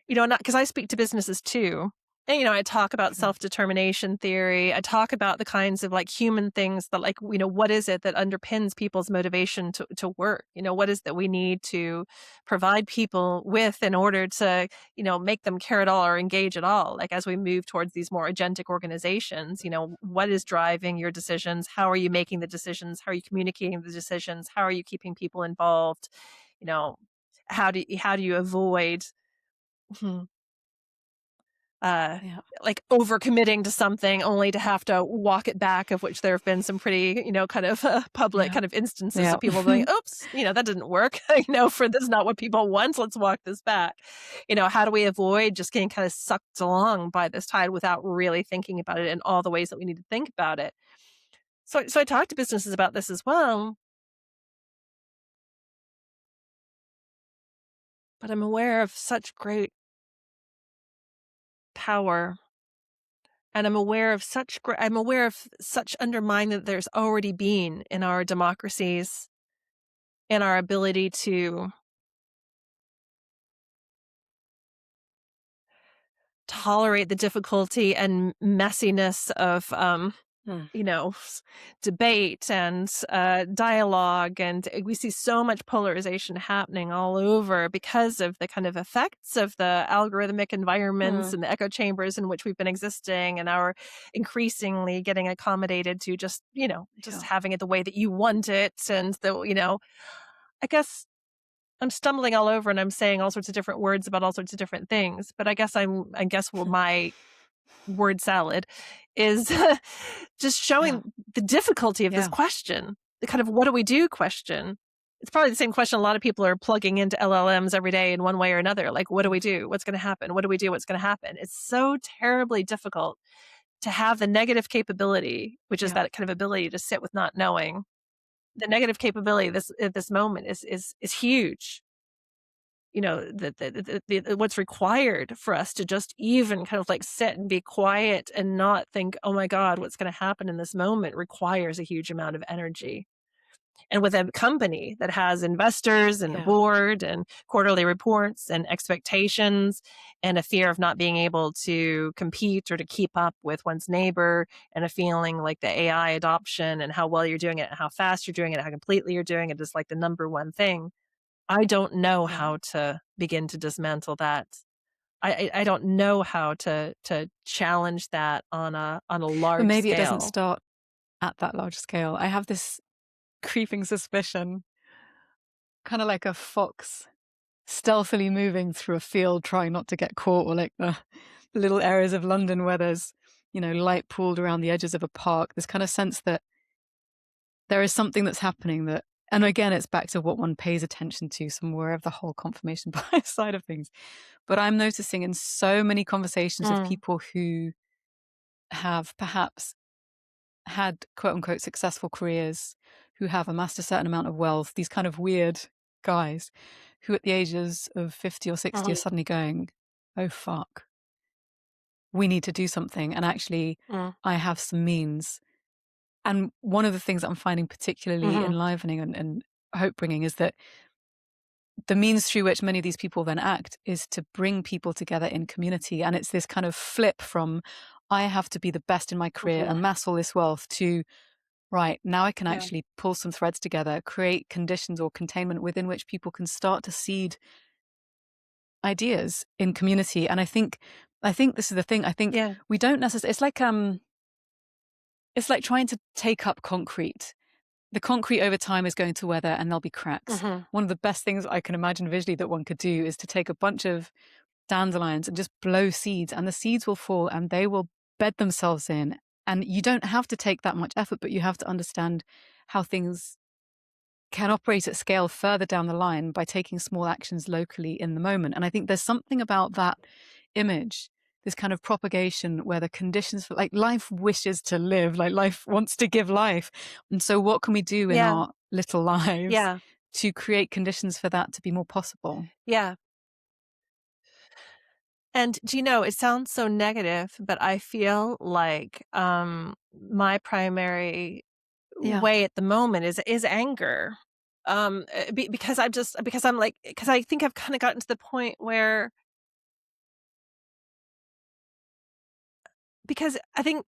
not because I speak to businesses too. And, I talk about Mm. self-determination theory. I talk about the kinds of like human things that like, what is it that underpins people's motivation to work? What is that we need to provide people with in order to, make them care at all or engage at all? Like as we move towards these more agentic organizations, what is driving your decisions? How are you making the decisions? How are you communicating the decisions? How are you keeping people involved? You know, how do you avoid Yeah. like overcommitting to something only to have to walk it back, of which there have been some pretty, kind of public Yeah. kind of instances Yeah. of people going, oops, that didn't work. For this is not what people want. Let's walk this back. How do we avoid just getting kind of sucked along by this tide without really thinking about it in all the ways that we need to think about it? So I talk to businesses about this as well, but I'm aware of such great power. And I'm aware of such undermining that there's already been in our democracies, in our ability to tolerate the difficulty and messiness of, Mm. debate and dialogue. And we see so much polarization happening all over because of the kind of effects of the algorithmic environments Mm. and the echo chambers in which we've been existing, and our increasingly getting accommodated to just Yeah. having it the way that you want it. And I guess I'm stumbling all over and I'm saying all sorts of different words about all sorts of different things, but I guess my word salad is just Yeah. showing the difficulty of this Yeah. question, the kind of what do we do question. It's probably the same question a lot of people are plugging into LLMs every day in one way or another. Like, what do we do? What's going to happen? What do we do? What's going to happen? It's so terribly difficult to have the negative capability, which is Yeah. that kind of ability to sit with not knowing. The negative capability this at this moment is huge. What's required for us to just even kind of like sit and be quiet and not think, oh my God, what's going to happen in this moment requires a huge amount of energy. And with a company that has investors and a Yeah. board and quarterly reports and expectations and a fear of not being able to compete or to keep up with one's neighbor, and a feeling like the AI adoption and how well you're doing it and how fast you're doing it, how completely you're doing it is like the number one thing. I don't know Yeah. how to begin to dismantle that. I don't know how to challenge that on a But large maybe it doesn't scale. start at that large scale. I have this creeping suspicion, kind of like a fox stealthily moving through a field trying not to get caught, or like the little areas of London where there's, light pooled around the edges of a park. This kind of sense that there is something that's happening that, and again, it's back to what one pays attention to, somewhere of the whole confirmation bias side of things. But I'm noticing in so many conversations with Mm, people who have perhaps had quote unquote successful careers, who have amassed a certain amount of wealth, these kind of weird guys who at the ages of 50 or 60 are mhm, suddenly going, oh fuck, we need to do something. And actually, mm, I have some means. And one of the things that I'm finding particularly mhm, enlivening and hope bringing is that the means through which many of these people then act is to bring people together in community. And it's this kind of flip from, I have to be the best in my career, mhm. amass all this wealth, to, right, now I can Yeah, actually pull some threads together, create conditions or containment within which people can start to seed ideas in community. And I think this is the thing. I think yeah, we don't necessarily, it's like trying to take up concrete. The concrete over time is going to weather and there'll be cracks. mhm, One of the best things I can imagine visually that one could do is to take a bunch of dandelions and just blow seeds, and the seeds will fall and they will bed themselves in. And you don't have to take that much effort, but you have to understand how things can operate at scale further down the line by taking small actions locally in the moment. And I think there's something about that image, this kind of propagation where the conditions for, like, life wishes to live, like life wants to give life. And so what can we do in yeah, our little lives yeah, to create conditions for that to be more possible? yeah. And do you know, it sounds so negative, but I feel like my primary Yeah. way at the moment is anger. Because I think I've kind of gotten to the point where, because I think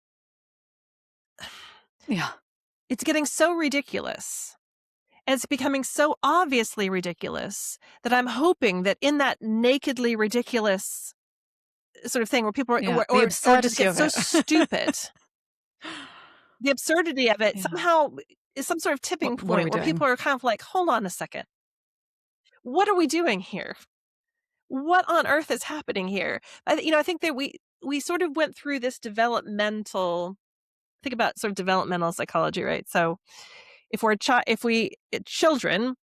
Yeah. it's getting so ridiculous. And it's becoming so obviously ridiculous that I'm hoping that in that nakedly ridiculous sort of thing where people are, Yeah. The or just absurdity get of so it. stupid, the absurdity of it Yeah. somehow is some sort of tipping What are point we where people doing? are kind of like, hold on a second. What are we doing here? What on earth is happening here? I think that we sort of went through this developmental, think about sort of developmental psychology, right? So if children,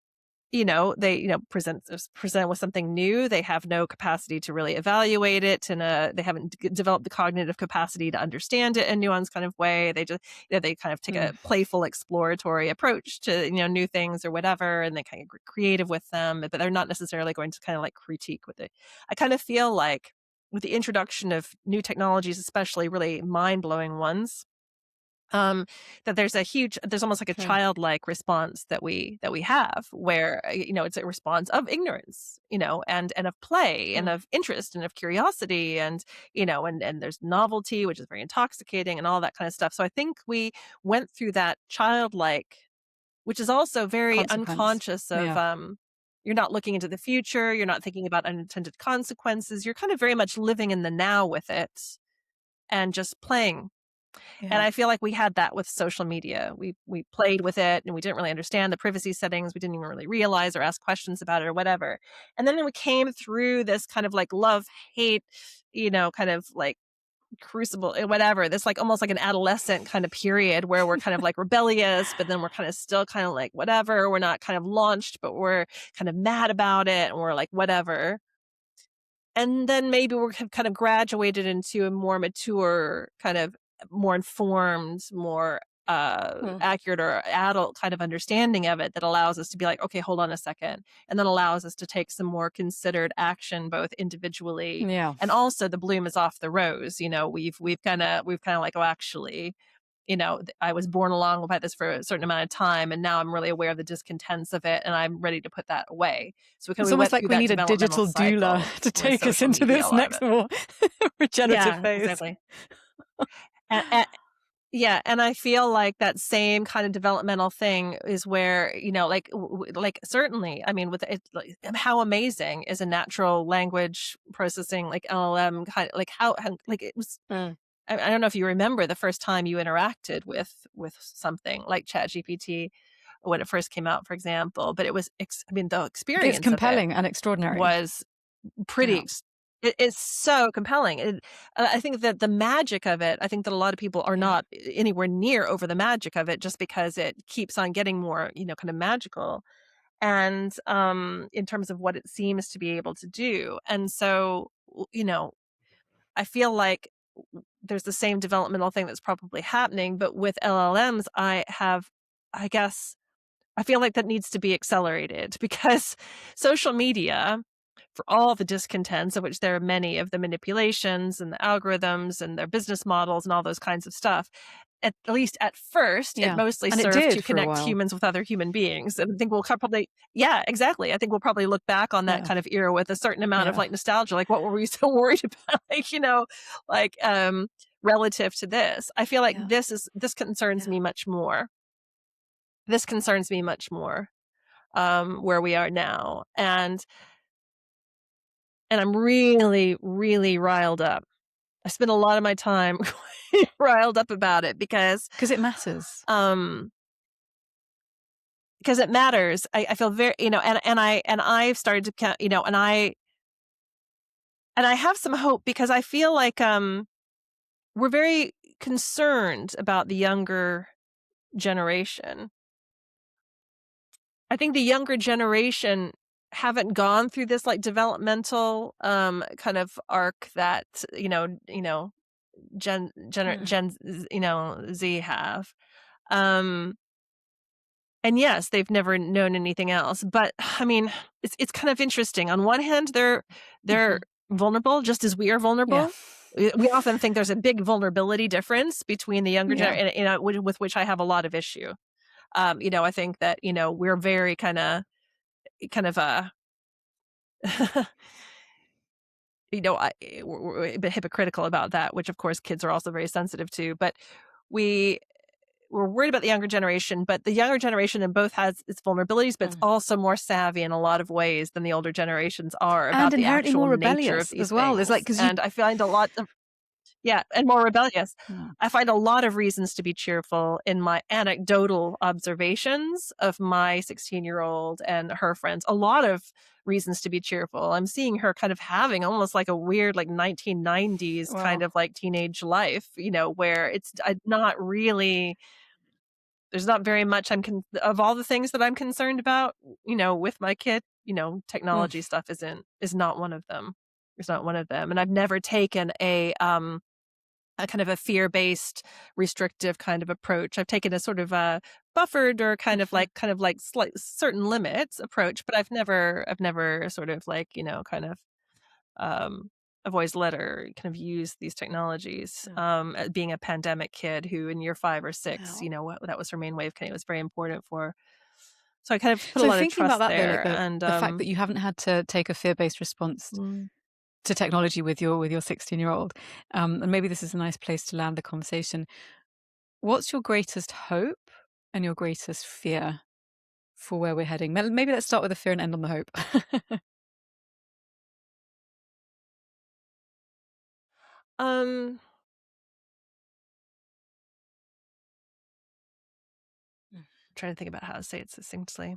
they, present with something new. They have no capacity to really evaluate it, and they haven't developed the cognitive capacity to understand it in a nuanced kind of way. They just, they kind of take a playful, exploratory approach to, new things or whatever, and they kind of get creative with them, but they're not necessarily going to kind of like critique with it. I kind of feel like with the introduction of new technologies, especially really mind-blowing ones, that there's almost like a childlike response that we have, where it's a response of ignorance, and of play and of interest and of curiosity, and and there's novelty, which is very intoxicating, and all that kind of stuff. So I think we went through that childlike, which is also very unconscious of you're not looking into the future, you're not thinking about unintended consequences, you're kind of very much living in the now with it and just playing. And I feel like we had that with social media. We played with it, and we didn't really understand the privacy settings. We didn't even really realize or ask questions about it or whatever. And then we came through this kind of like love, hate, kind of like crucible, whatever, this like almost like an adolescent kind of period where we're kind of like rebellious, but then we're kind of still kind of like whatever. We're not kind of launched, but we're kind of mad about it, and we're like whatever. And then maybe we're kind of graduated into a more mature, kind of more informed, more accurate or adult kind of understanding of it that allows us to be like, okay, hold on a second. And then allows us to take some more considered action, both individually and also the bloom is off the rose. We've kind of like, oh, actually, I was born along with this for a certain amount of time, and now I'm really aware of the discontents of it, and I'm ready to put that away. So it's almost like we need a digital doula to take us into this next more regenerative phase. Exactly. And I feel like that same kind of developmental thing is where, like certainly, I mean, with it, like, how amazing is a natural language processing, like LLM kind of like how like it was. I don't know if you remember the first time you interacted with something like ChatGPT when it first came out, for example, but it was, the experience it's compelling and extraordinary. Was pretty. It is so compelling. I think that the magic of it, I think that a lot of people are not anywhere near over the magic of it, just because it keeps on getting more, kind of magical. And in terms of what it seems to be able to do. And so, I feel like there's the same developmental thing that's probably happening, but with LLMs, I guess, I feel like that needs to be accelerated, because social media, for all the discontents, of which there are many, of the manipulations and the algorithms and their business models and all those kinds of stuff, at least at first, it mostly served to connect humans with other human beings. And I think we'll probably, exactly. I think we'll probably look back on that kind of era with a certain amount of like nostalgia. Like, what were we so worried about? Like, relative to this, I feel like this concerns me much more. This concerns me much more, where we are now. And I'm really, really riled up. I spend a lot of my time riled up about it because it matters. Because it matters. I feel very, and I've started to count, and I have some hope, because I feel like we're very concerned about the younger generation. I think the younger generation haven't gone through this like developmental kind of arc that Gen Z have. And yes, they've never known anything else. But I mean, it's kind of interesting. On one hand, they're vulnerable, just as we are vulnerable. We often think there's a big vulnerability difference between the younger generation, with which I have a lot of issue. I think that we're very kind of we're a bit hypocritical about that, which of course kids are also very sensitive to. But we're worried about the younger generation, but the younger generation in both has its vulnerabilities, but it's also more savvy in a lot of ways than the older generations are about the actual more nature of rebellious these as well. things. It's like, and I find a lot of Yeah, and more rebellious. Mm. I find a lot of reasons to be cheerful in my anecdotal observations of my 16-year-old and her friends. A lot of reasons to be cheerful. I'm seeing her kind of having almost like a weird, like 1990s kind Wow. of like teenage life, where it's not really, there's not very much of all the things that I'm concerned about, with my kid, Mm. technology stuff is not one of them. It's not one of them. And I've never taken a kind of a fear-based, restrictive kind of approach. I've taken a sort of a buffered or kind of like slight certain limits approach, but I've never sort of like, kind of um I've always let her kind of use these technologies. Mm. Being a pandemic kid who in year 5 or 6, Wow. that was her main way of connecting. It was very important for her. So I kind of put a So lot of thinking about trust that though, like there. And the fact that you haven't had to take a fear-based response mm, to technology with your 16-year-old, and maybe this is a nice place to land the conversation. What's your greatest hope and your greatest fear for where we're heading? Maybe let's start with the fear and end on the hope. um Mm. trying to think about how to say it succinctly.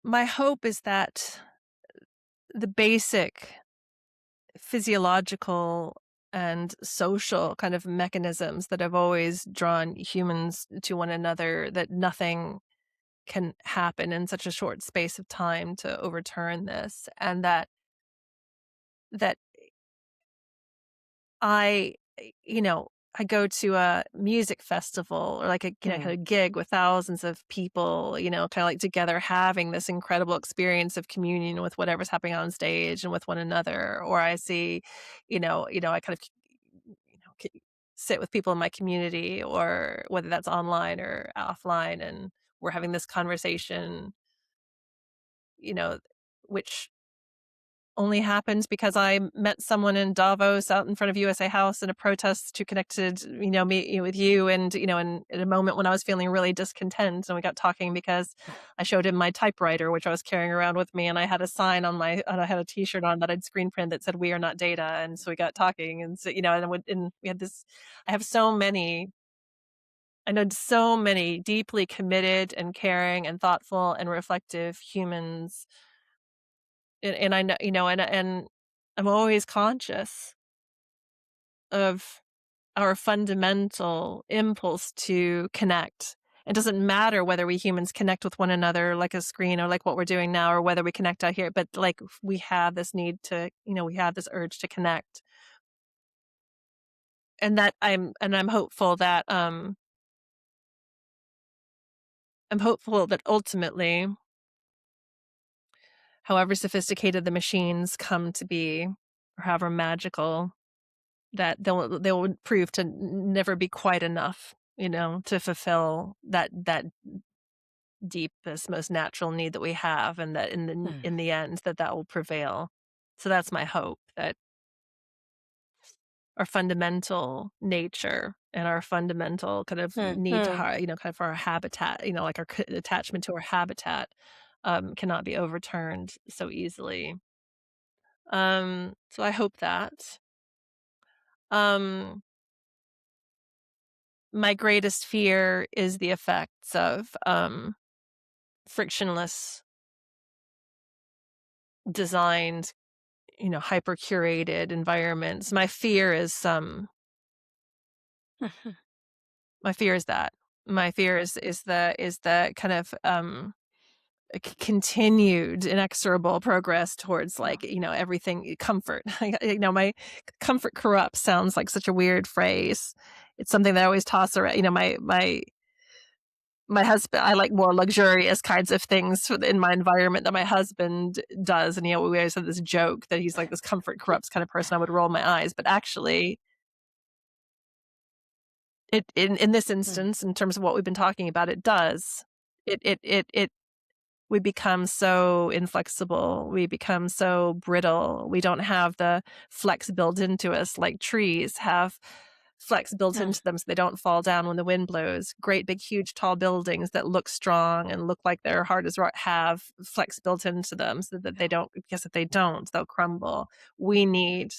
My hope is that the basic physiological and social kind of mechanisms that have always drawn humans to one another, that nothing can happen in such a short space of time to overturn this, and that I, I go to a music festival or like a Mm. kind of gig with thousands of people, kind of like together having this incredible experience of communion with whatever's happening on stage and with one another. Or I see, I kind of, sit with people in my community, or whether that's online or offline, and we're having this conversation, you know, which only happens because I met someone in Davos out in front of USA House in a protest who connected, me with you, and in a moment when I was feeling really discontent, and we got talking because I showed him my typewriter, which I was carrying around with me, and I had a sign and I had a T-shirt on that I'd screen print that said "We are not data," and so we got talking, and so and we had this. I have so many. I know so many deeply committed and caring and thoughtful and reflective humans, and I know, and I'm always conscious of our fundamental impulse to connect. It doesn't matter whether we humans connect with one another like a screen or like what we're doing now, or whether we connect out here, but like we have this need to, we have this urge to connect. And that I'm hopeful that ultimately, however sophisticated the machines come to be, or however magical, that they'll prove to never be quite enough, to fulfill that deepest, most natural need that we have, and that Mm. in the end that will prevail. So that's my hope, that our fundamental nature and our fundamental kind of need to, Mm. kind of for our habitat, like our attachment to our habitat, cannot be overturned so easily. So I hope that. Um, my greatest fear is the effects of frictionless, designed, hyper curated environments. Mhm. My fear is that. My fear is the kind of continued inexorable progress towards, Wow. like, everything comfort. My comfort corrupts sounds like such a weird phrase. It's something that I always toss around. My husband, I like more luxurious kinds of things in my environment than my husband does, and, we always have this joke that he's like this comfort corrupts kind of person. I would roll my eyes, but actually, it in this Mm. instance, in terms of what we've been talking about, it does. It we become so inflexible, we become so brittle, we don't have the flex built into us like trees have flex built into them so they don't fall down when the wind blows. Great big huge tall buildings that look strong and look like they're hard as rock have flex built into them so that they don't, because if they don't, they'll crumble. We need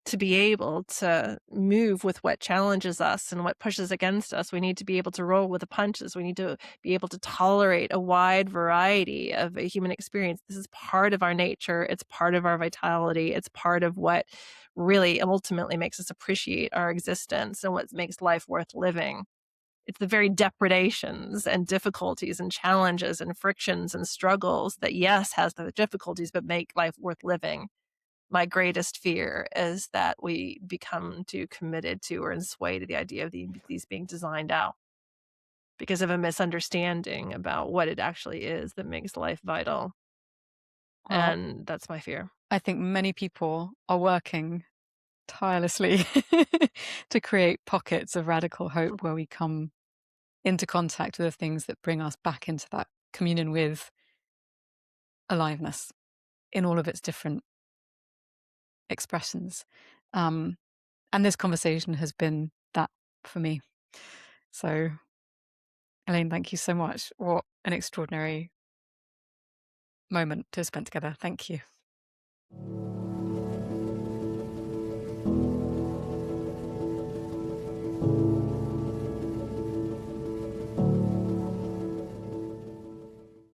to be able to move with what challenges us and what pushes against us. We need to be able to roll with the punches. We need to be able to tolerate a wide variety of a human experience. This is part of our nature. It's part of our vitality. It's part of what really ultimately makes us appreciate our existence and what makes life worth living. It's the very depredations and difficulties and challenges and frictions and struggles that, yes, has the difficulties, but make life worth living. My greatest fear is that we become too committed to or enswayed to the idea of these being designed out because of a misunderstanding about what it actually is that makes life vital. Well, And that's my fear. I think many people are working tirelessly to create pockets of radical hope where we come into contact with the things that bring us back into that communion with aliveness in all of its different expressions. And this conversation has been that for me. So, Elaine, thank you so much. What an extraordinary moment to have spent together. Thank you.